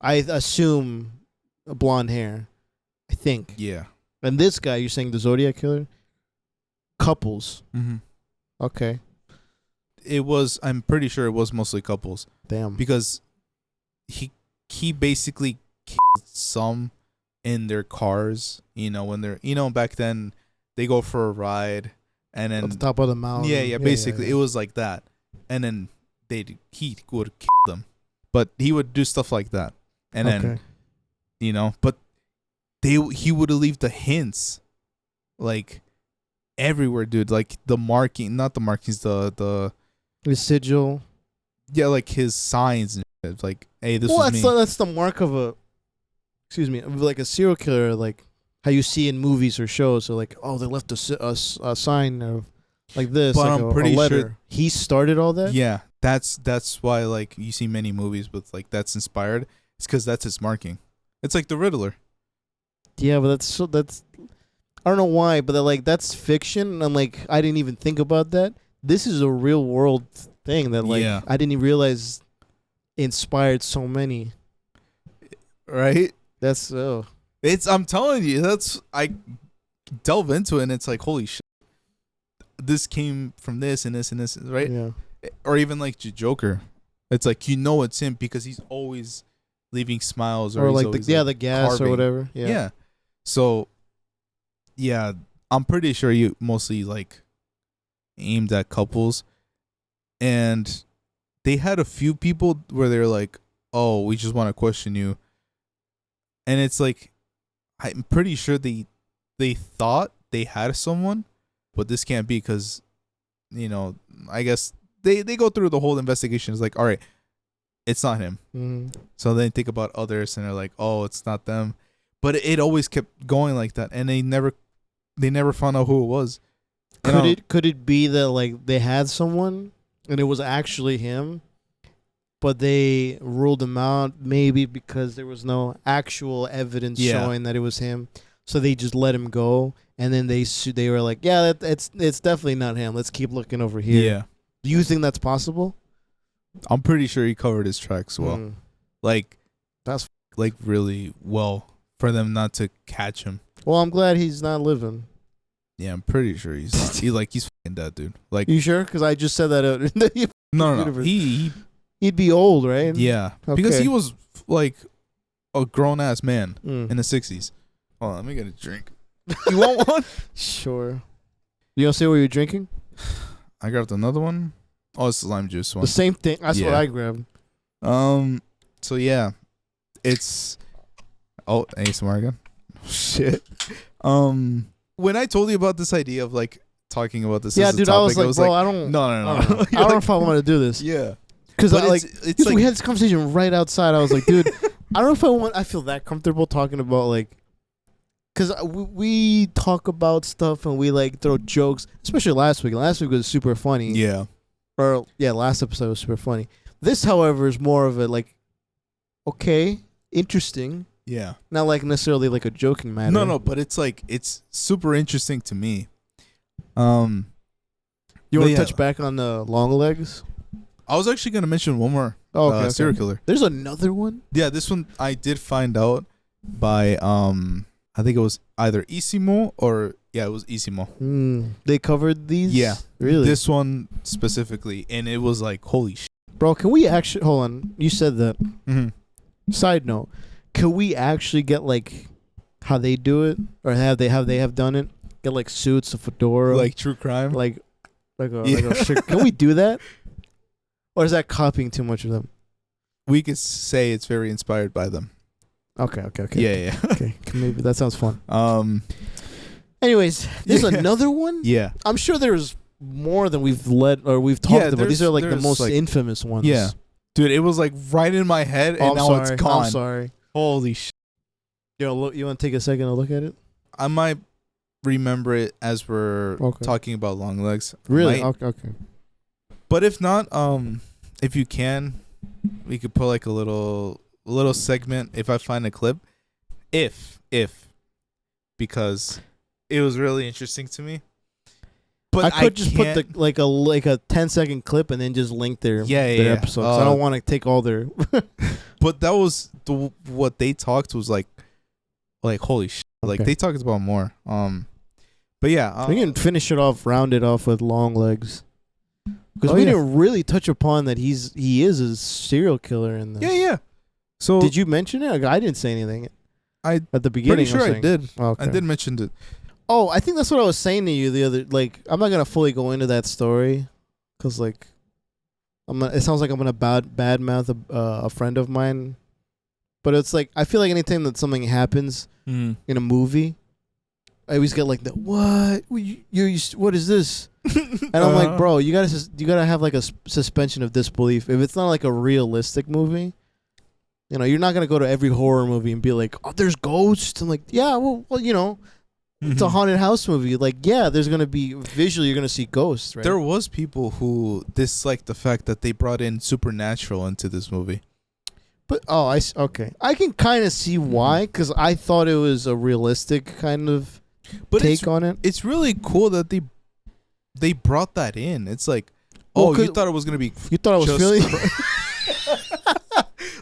I assume blonde hair. I think. Yeah. And this guy, you're saying the Zodiac Killer? Couples. Mm-hmm. Okay. It was. I'm pretty sure it was mostly couples. Damn. Because he basically killed some in their cars. When they're back then they go for a ride and then at the top of the mountain. Yeah. Basically, it was like that, and then he would kill them, but he would do stuff like that, and then but he would leave the hints, like everywhere, dude. Like the marking, not the markings, the sigil. Yeah, like his signs and shit. Like, hey, this was me. That's the mark of like a serial killer, like how you see in movies or shows. So like, oh, they left a sign of like this. But like I'm pretty sure he started all that. Yeah, that's why like you see many movies with like that's inspired. It's because that's his marking. It's like the Riddler. Yeah, but that's I don't know why, but that's fiction. And like I didn't even think about that. This is a real world thing that I didn't even realize inspired so many. Right? That's I'm telling you, I delve into it and it's like, holy shit. This came from this and this and this, right? Yeah. Or even like Joker. It's like it's him because he's always leaving smiles or like the gas carving. Or whatever. Yeah. Yeah. So yeah, I'm pretty sure you mostly like aimed at couples, and they had a few people where they're like, "Oh, we just want to question you," and it's like, I'm pretty sure they thought they had someone, but this can't be because, I guess they go through the whole investigation. It's like, all right, it's not him. Mm-hmm. So they think about others and they're like, oh, it's not them, but it always kept going like that, and they never found out who it was. Could it be that like they had someone and it was actually him, but they ruled him out maybe because there was no actual evidence showing that it was him, so they just let him go, and then they were like, yeah, it's definitely not him. Let's keep looking over here. Yeah. Do you think that's possible? I'm pretty sure he covered his tracks well. Like that's like really well for them not to catch him. Well, I'm glad he's not living. Yeah, I'm pretty sure he's not. He's fucking dead, dude. Like, you sure? Because I just said that out. No. He'd be old, right? Yeah, because he was like a grown ass man in the 60s. Hold on, let me get a drink. You want one? Sure. You don't say what you're drinking? I grabbed another one. Oh, it's the lime juice one. The same thing. That's what I grabbed. So yeah, it's ASMR again. Shit. When I told you about this idea of like talking about this, as a dude, topic, I was like, bro, I don't. No. I don't know if I want to do this. Yeah, because it's like we had this conversation right outside. I was like, dude, I don't know if I want. I feel that comfortable talking about like, because we talk about stuff and we like throw jokes, especially last week. Last week was super funny. Yeah, Or last episode was super funny. This, however, is more of a like, okay, interesting. Yeah. Not like necessarily like a joking matter. No, but it's like it's super interesting to me. You want to touch back on the Longlegs? I was actually gonna mention one more Okay. serial killer. There's another one? Yeah, this one I did find out by I think it was either Isimo or it was Isimo. They covered these? Yeah. Really? This one specifically, and it was like, holy shit. Bro, can we actually hold on? You said that. Mm-hmm. Side note, can we actually get like how they do it, or have they done it? Get like suits, a fedora, Like true crime? like a shirt. Can we do that? Or is that copying too much of them? We could say it's very inspired by them. Okay. Yeah. Okay, maybe that sounds fun. Anyways, there's another one. Yeah, I'm sure there's more than we've talked about. These are like the most like, infamous ones. Yeah, dude, it was like right in my head, and now it's gone. I'm sorry. Holy shit! Yo, you want to take a second to look at it? I might remember it as we're talking about Longlegs. Really? Okay. But if not, if you can, we could put like a little segment if I find a clip. If because it was really interesting to me. But I could just put like a 10-second clip and then just link their episodes. I don't want to take all their. But that was what they talked was like holy shit. Like they talked about more. But yeah, we can round it off with Longlegs. Because we didn't really touch upon that he is a serial killer in this. Yeah. So did you mention it? I didn't say anything. At the beginning, pretty sure I did. Okay. I did mention it. Oh, I think that's what I was saying to you the other. Like, I'm not gonna fully go into that story, because like, it sounds like I'm gonna badmouth a friend of mine. But it's like I feel like anytime that something happens in a movie, I always get like the what what is this? And I'm like, bro, you gotta have like a suspension of disbelief. If it's not like a realistic movie, you're not gonna go to every horror movie and be like, oh, there's ghosts. And like, yeah, well, it's a haunted house movie. Like, yeah, there's gonna be visually you're gonna see ghosts, right? There was people who disliked the fact that they brought in supernatural into this movie. But okay, I can kind of see why, because I thought it was a realistic kind of take on it. It's really cool that they brought that in. It's like, you thought it was gonna be. You thought it was Philly.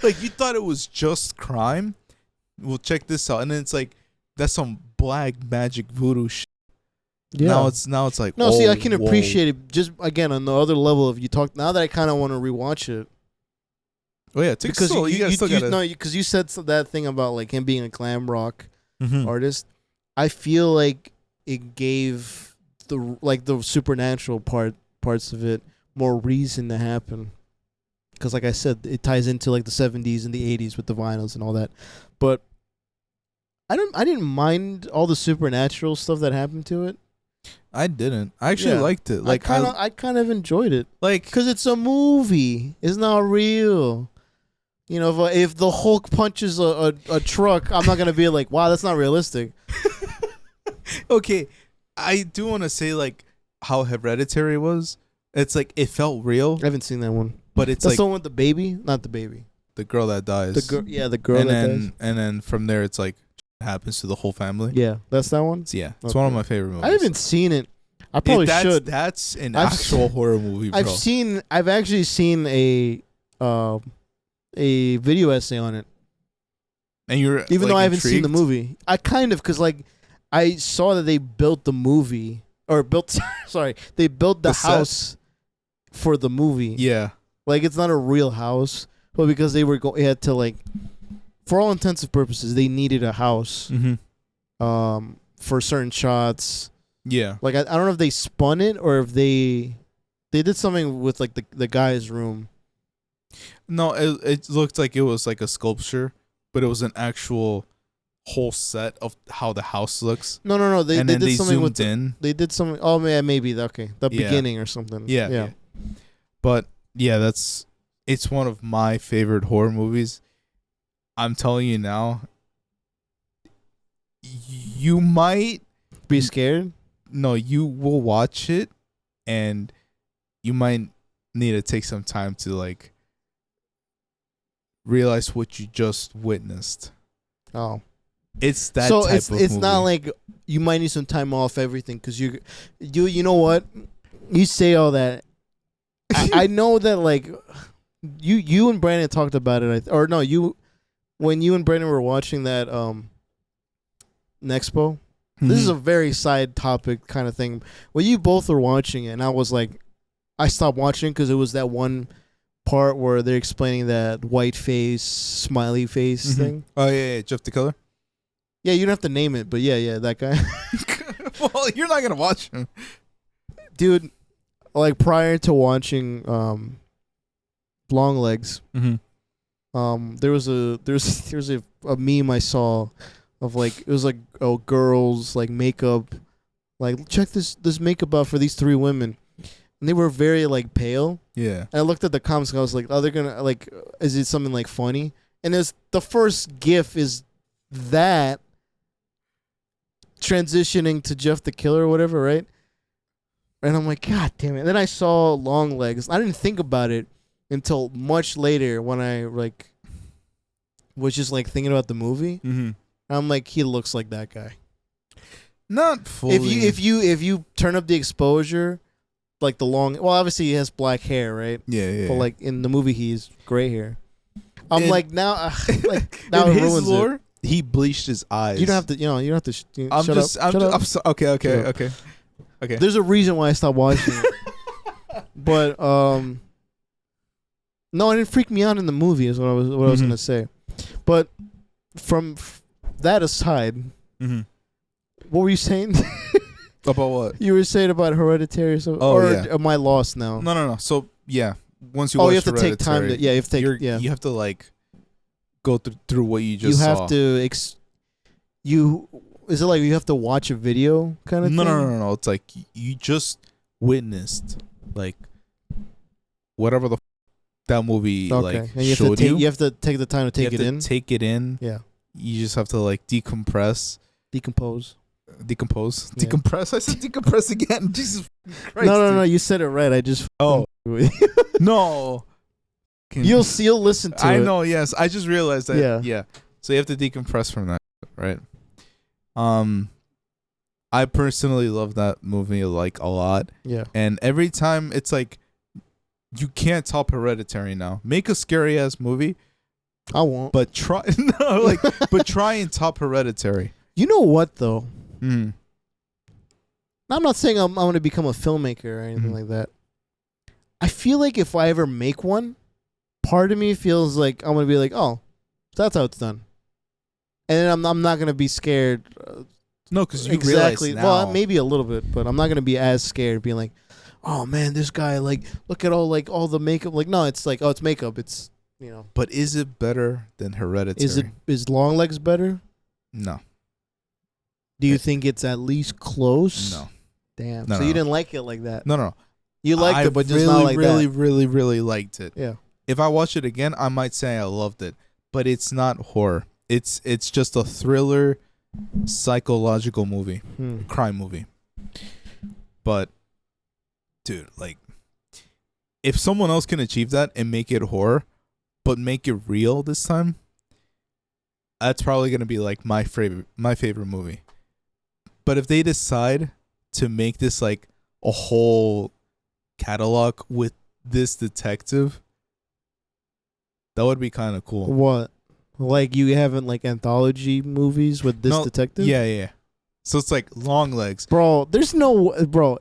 Like you thought it was just crime. Well, check this out, and then it's like that's some black magic voodoo shit. Yeah. Now it's like no. See, I can appreciate it just again on the other level of you talk. Now that I kind of want to rewatch it. Oh yeah, because because you said that thing about like him being a glam rock artist. I feel like it gave the supernatural parts of it more reason to happen. Because like I said, it ties into like the 70s and the 80s with the vinyls and all that. But I didn't mind all the supernatural stuff that happened to it. I didn't. I actually liked it. Like I kind of enjoyed it. Like because it's a movie. It's not real. If the Hulk punches a truck, I'm not gonna be like, wow, that's not realistic. Okay, I do want to say like how Hereditary was. It's like it felt real. I haven't seen that one, but that's like the one with the baby, not the baby. The girl that dies. The girl that dies. And then from there, it's like happens to the whole family. Yeah, that's that one. It's one of my favorite movies. I haven't seen it. I probably should. That's an actual horror movie, bro. I've actually seen a video essay on it. And you're even though I haven't seen the movie, I kind of because like I saw that they built the movie or built. Sorry, they built the house for the movie. Yeah, like it's not a real house, but because they had to like, for all intents and purposes, they needed a house. For certain shots. Yeah, like I don't know if they spun it or if they did something with like the guy's room. No, it looked like it was like a sculpture, but it was an actual whole set of how the house looks. No. They did something zoomed with in. They did something. Oh man, maybe the beginning or something. Yeah. But yeah, it's one of my favorite horror movies. I'm telling you now. You might be scared. No, you will watch it, and you might need to take some time to like realize what you just witnessed. Oh, it's that. So type it's of it's movie. not like you might need some time off everything because you know what, you say all that. I know that like you and Brandon talked about it, or no, when you and Brandon were watching that Nexpo. This is a very side topic kind of thing. Well, you both were watching it, and I was like, I stopped watching because it was that one part where they're explaining that white face, smiley face thing. Oh yeah, Jeff the Killer. Yeah, you don't have to name it, but yeah, that guy. Well, you're not gonna watch him, Dude. Like prior to watching Longlegs, there was a meme I saw of like it was like girls like makeup, like check this makeup out for these 3 women, and they were very like pale. Yeah. And I looked at the comments and I was like, oh, they're gonna like, is it something like funny? And it's the first GIF is that transitioning to Jeff the Killer or whatever, right? And I'm like, God damn it! And then I saw Longlegs. I didn't think about it until much later when I like was just like thinking about the movie. I'm like, he looks like that guy. Not fully. If you turn up the exposure, like well, obviously he has black hair, right? Yeah. But like in the movie, he's gray hair. I'm like now, now in it his ruins lore, it. he bleached his eyes. You don't have to. You don't have to. I'm shut just. up. I'm just. Okay. There's a reason why I stopped watching it. But no, it didn't freak me out in the movie. Is what I was gonna say. But from that aside, what were you saying? About what? You were saying about Hereditary or something? Oh, or yeah. am I lost now? No. So yeah, once you watch you have to take time Hereditary, to. Yeah, you have to take. you have to like go through what you just you saw. have to. Is it like you have to watch a video kind of thing? No. It's like you just witnessed like whatever that movie like and you have showed to you. you have to take the time to take it in. Take it in. Yeah. You just have to like decompose. Yeah. Decompress. I said decompress again. Jesus Christ. No. You said it right. I just. Oh. No. You'll listen to it. I know. Yes. I just realized that. Yeah. So you have to decompress from that, right? I personally love that movie like a lot. Yeah. And every time it's like you can't top Hereditary now. Make a scary ass movie. I won't. But try but try and top Hereditary. You know what though? Mm. I'm not saying I'm going to become a filmmaker or anything like that. I feel like if I ever make one, part of me feels like I'm going to be like, oh, that's how it's done. And I'm not going to be scared. No, because you exactly. realize now. Well, maybe a little bit, but I'm not going to be as scared being like, oh man, this guy, like, look at all the makeup. Like, no, it's like, oh, it's makeup. It's, But is it better than Hereditary? Is Longlegs better? No. Do you think it's at least close? No. Damn. No, so you didn't like it like that? No. You liked it, but just really, not like really, that. really liked it. Yeah. If I watch it again, I might say I loved it, but it's not horror. It's just a thriller, psychological movie, crime movie. But, dude, like, if someone else can achieve that and make it horror, but make it real this time, that's probably gonna be like my favorite movie. But if they decide to make this like a whole catalog with this detective, that would be kind of cool. What? Like you haven't like anthology movies with this detective? Yeah. So it's like Longlegs. Bro, there's no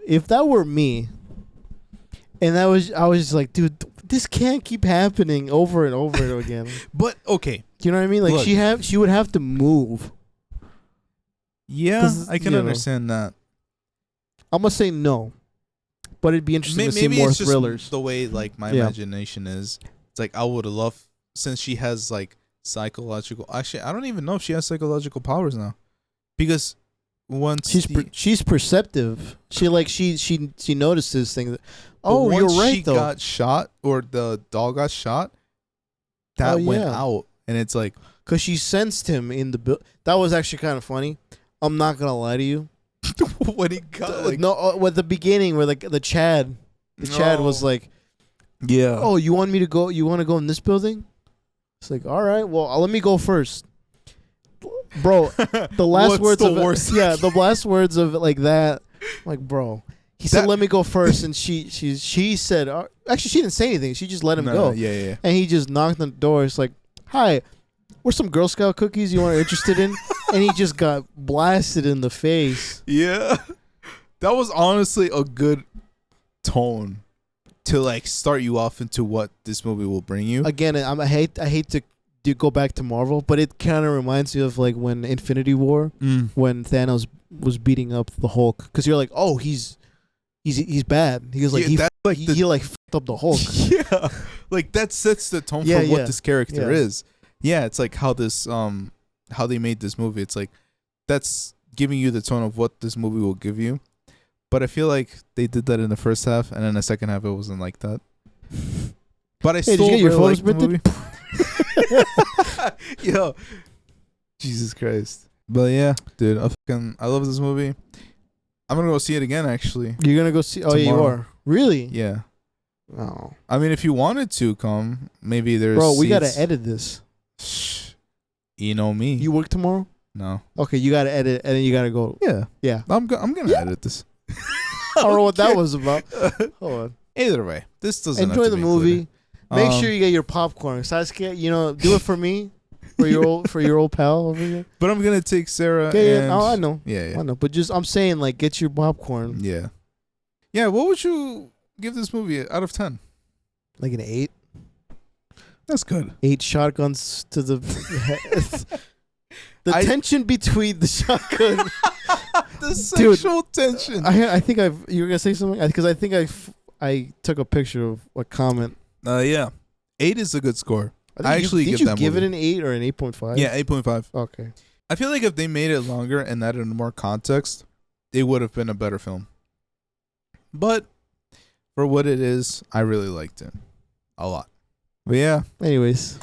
if that were me and I was just like, dude, this can't keep happening over and over again. But okay. Do you know what I mean? Like look, she would have to move. Yeah, I can understand that. I'm gonna say no. But it'd be interesting to see maybe more it's just thrillers. the way like my imagination is. It's like I would love, since she has like psychological. Actually, I don't even know if she has psychological powers now, because once she's perceptive. She notices things. Oh, you're right. She got shot, or the dog got shot. That went out, and it's like because she sensed him in the. That was actually kind of funny. I'm not gonna lie to you. When he got with the beginning where the Chad was like, Yeah. Oh, you want me to go? You want to go in this building? It's like, all right, well, let me go first. Bro, the last words of worst? yeah, the last words of like that, like, bro. He said, "Let me go first," and she said, actually, she didn't say anything. She just let him go. Yeah. And he just knocked on the door. It's like, "Hi, we're some Girl Scout cookies you are interested in?" And he just got blasted in the face. Yeah, that was honestly a good tone to like start you off into what this movie will bring you. Again, I hate to go back to Marvel, but it kind of reminds me of like when Infinity War, when Thanos was beating up the Hulk, because you're like, oh, he's bad. He was like, he fucked up the Hulk. Yeah, like that sets the tone for what this character is. Yeah, it's like how this how they made this movie. It's like that's giving you the tone of what this movie will give you. But I feel like they did that in the first half, and in the second half it wasn't like that. But I still did you get your really photos like the printed? movie. Yo, Jesus Christ. But yeah, dude, I love this movie. I'm gonna go see it again. Actually, You're gonna go see? Oh, yeah, you are. Really? Yeah. Oh, I mean, if you wanted to come, maybe there's. bro, we seats. gotta edit this. Shh. You know me. You work tomorrow? No. Okay, you gotta edit, and then you gotta go. Yeah. Yeah. I'm gonna edit this. I don't know what that was about. Hold on. Either way, this doesn't Enjoy have to the be movie. included. Make sure you get your popcorn. Sasuke, do it for me, for your old pal over here. But I'm gonna take Sarah. Yeah, and oh, I know. Yeah. I know. But I'm saying, like, get your popcorn. Yeah. Yeah. What would you give this movie out of 10? Like an 8. That's good. 8 shotguns to the the tension between the shotgun. The sexual tension. I think you were gonna say something because I think I took a picture of a comment. Yeah. 8 is a good score. I actually did you give it an 8 or an 8.5? Yeah, 8.5. Okay. I feel like if they made it longer and added more context, it would have been a better film. But for what it is, I really liked it a lot. But yeah. Anyways,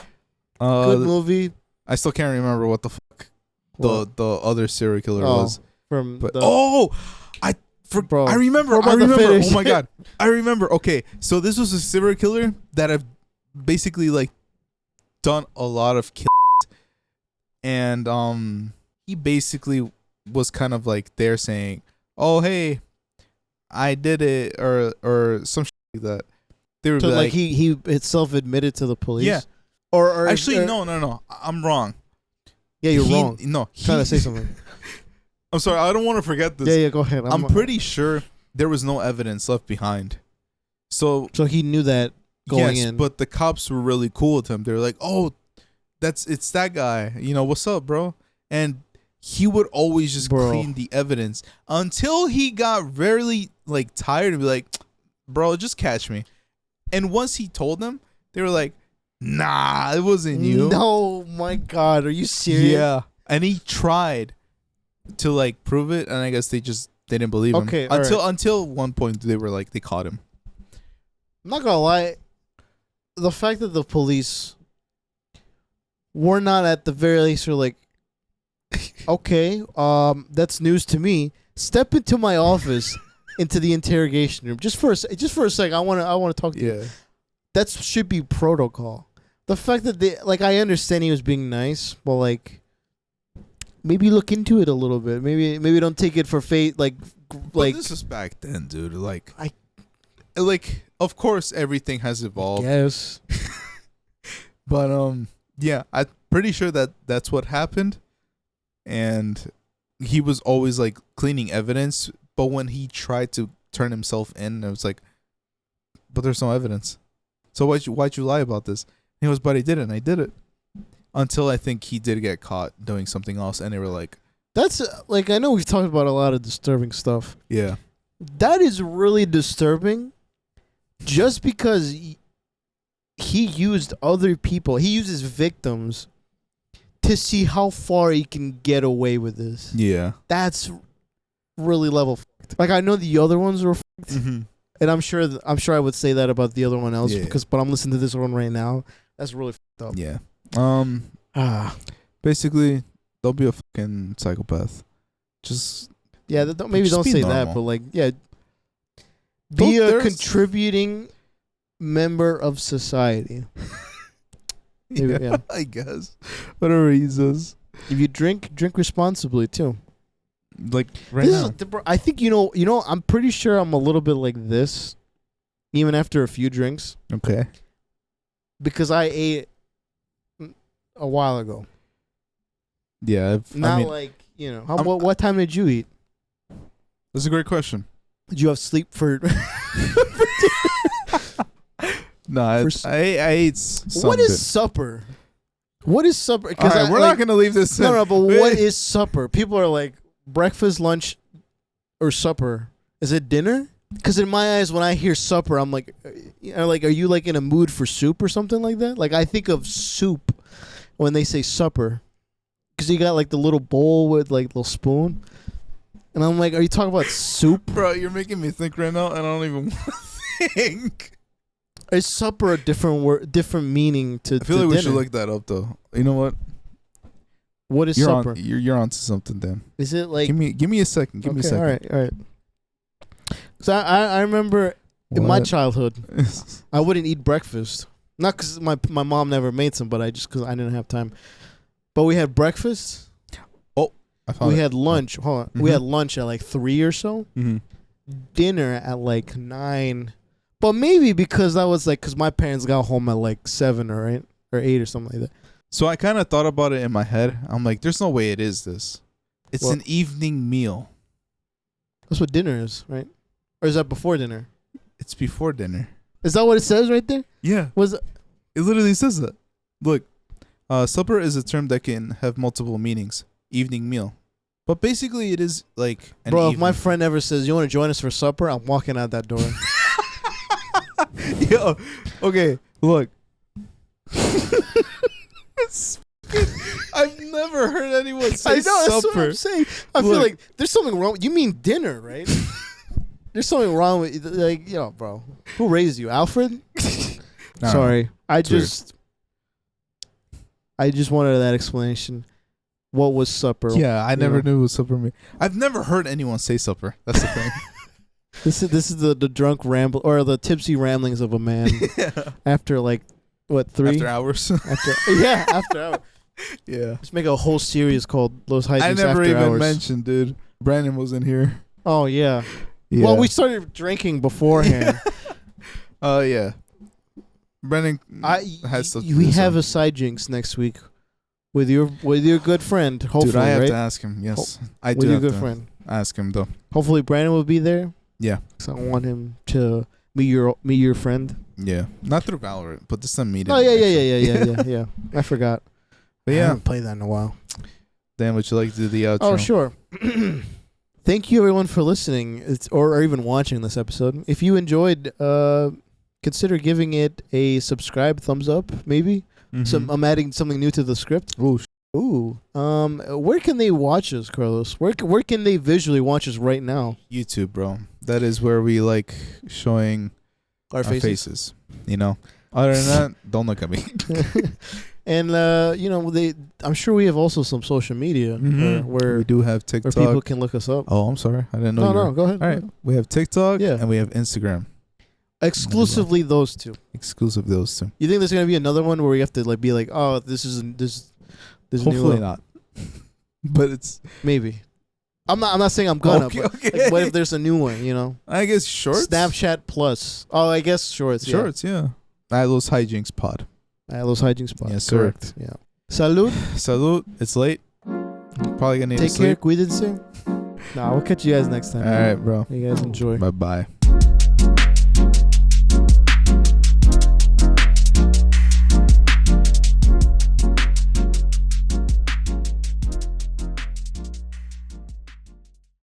good movie. I still can't remember what the fuck the other serial killer was. I remember. Oh my god, I remember. Okay, so this was a serial killer that I've basically like done a lot of kills, and he basically was kind of like there saying, "Oh hey, I did it," or some shit like that. They were so like he itself admitted to the police. Yeah. Or actually, no. I'm wrong. Yeah, you're wrong. No, trying to say something. I'm sorry. I don't want to forget this. Yeah. Go ahead. I'm pretty sure there was no evidence left behind. So he knew that going in. But the cops were really cool with him. They were like, "Oh, it's that guy. What's up, bro?" And he would always just clean the evidence until he got very like tired and be like, "Bro, just catch me." And once he told them, they were like, "Nah, it wasn't you." No, my God, are you serious? Yeah, and he tried to like prove it, and I guess they didn't believe him. Okay, until one point they were like they caught him. I'm not gonna lie, the fact that the police were not at the very least are like, okay, that's news to me. Step into my office, into the interrogation room, just for a sec. I want to talk to you. That should be protocol. The fact that I understand he was being nice, but like, maybe look into it a little bit. Maybe don't take it for fate. But this is back then, dude. Of course, everything has evolved. Yes. But yeah, I'm pretty sure that's what happened, and he was always like cleaning evidence. But when he tried to turn himself in, it was like, but there's no evidence. So why'd you lie about this? And he goes, but I didn't. I did it. Until I think he did get caught doing something else, and they were like, that's I know we've talked about a lot of disturbing stuff. Yeah. That is really disturbing just because he used other people. He uses victims to see how far he can get away with this. Yeah. That's really level fucked. Like, I know the other ones were fucked. Mm-hmm. And I'm sure I would say that about the other one else but I'm listening to this one right now. That's really fucked up. Yeah. Basically, don't be a fucking psychopath. Just don't say normal. That, but like, yeah, be a contributing member of society. Maybe, yeah. I guess. Whatever he says. If you drink responsibly too. Like right now. I think you know. I'm pretty sure I'm a little bit like this, even after a few drinks, Okay. because I ate a while ago. Yeah. Not like what time did you eat? That's a great question. Did you have sleep for? No, I ate some. What is supper? What is supper? All right, we're not gonna leave this. No, but what is supper? People are like breakfast, lunch, or supper. Is it dinner? Because in my eyes, when I hear supper, I'm like, are you like in a mood for soup or something like that? Like I think of soup when they say supper, because you got like the little bowl with like little spoon, and I'm like, are you talking about soup? Bro, you're making me think right now, and I don't even want to think. Is supper a different word, different meaning to? I feel like dinner? we should look that up though. You know what? What is you're supper? You're onto something, Dan. Is it like? Give me a second. Give me a second. All right. So I remember in my childhood, I wouldn't eat breakfast. Not because my mom never made some, but because I didn't have time. But we had breakfast. Oh, we had lunch. Hold on. Mm-hmm. We had lunch at like 3 or so. Mm-hmm. Dinner at like 9. But maybe because that was like, because my parents got home at like 7 or 8 or something like that. So I kind of thought about it in my head. I'm like, there's no way it is this. It's What? an evening meal. That's what dinner is, right? Or is that before dinner? It's before dinner. Is that what it says right there? Yeah. It literally says that. Look, supper is a term that can have multiple meanings. Evening meal. But basically it is like an Bro, evening. if my friend ever says, you want to join us for supper, I'm walking out that door. Yo, okay, look. I've never heard anyone say supper. That's what I'm saying. I feel like there's something wrong. You mean dinner, right? There's something wrong with, like, bro. Who raised you, Alfred? Nah, Sorry, I just wanted that explanation. What was supper? Yeah, I never knew what supper meant. I've never heard anyone say supper. That's the thing. This is the drunk ramble or the tipsy ramblings of a man after like what 3 after hours. after hours. Yeah. Let's make a whole series called Those Hijinks I never After even Hours. mentioned, dude. Brandon was in here. Oh yeah. Well, we started drinking beforehand. Oh yeah. Brandon has stuff to we do, have so. a side jinx next week with your good friend. Hopefully, dude, I have right? to ask him. Yes, I do. With your have good to friend. Ask him though. Hopefully, Brandon will be there. Yeah. So I want him to meet your friend. Yeah, not through Valorant, but this time meeting. Oh yeah. I forgot. But I yeah, haven't played that in a while. Dan, would you like to do the outro? Oh sure. Thank you everyone for listening, or even watching this episode. If you enjoyed, consider giving it a subscribe, thumbs up, maybe. Mm-hmm. I'm adding something new to the script. Ooh. Where can they watch us, Carlos? Where can they visually watch us right now? YouTube, bro. That is where we like showing Our faces. You know. Other than that, don't look at me. And I'm sure we have also some social media where we do have TikTok. where people can look us up. Oh, I'm sorry. I didn't know. No, go ahead. All right. We have TikTok and we have Instagram. Exclusively those two. Exclusive those two. You think there's gonna be another one where we have to like be like, oh, this Hopefully new not. But it's maybe. I'm not saying I'm gonna. Okay, but okay. Like, what if there's a new one? You know. I guess shorts. Snapchat Plus. Oh, I guess shorts. Shorts, yeah. Those Hijinks pod. Those Hijinks pod. Yes, sir. Correct. Yeah. Salud. Salud. It's late. Probably gonna need Take to sleep. care. Cuídense. Nah, we'll catch you guys next time. All right, bro. You guys enjoy. Bye bye.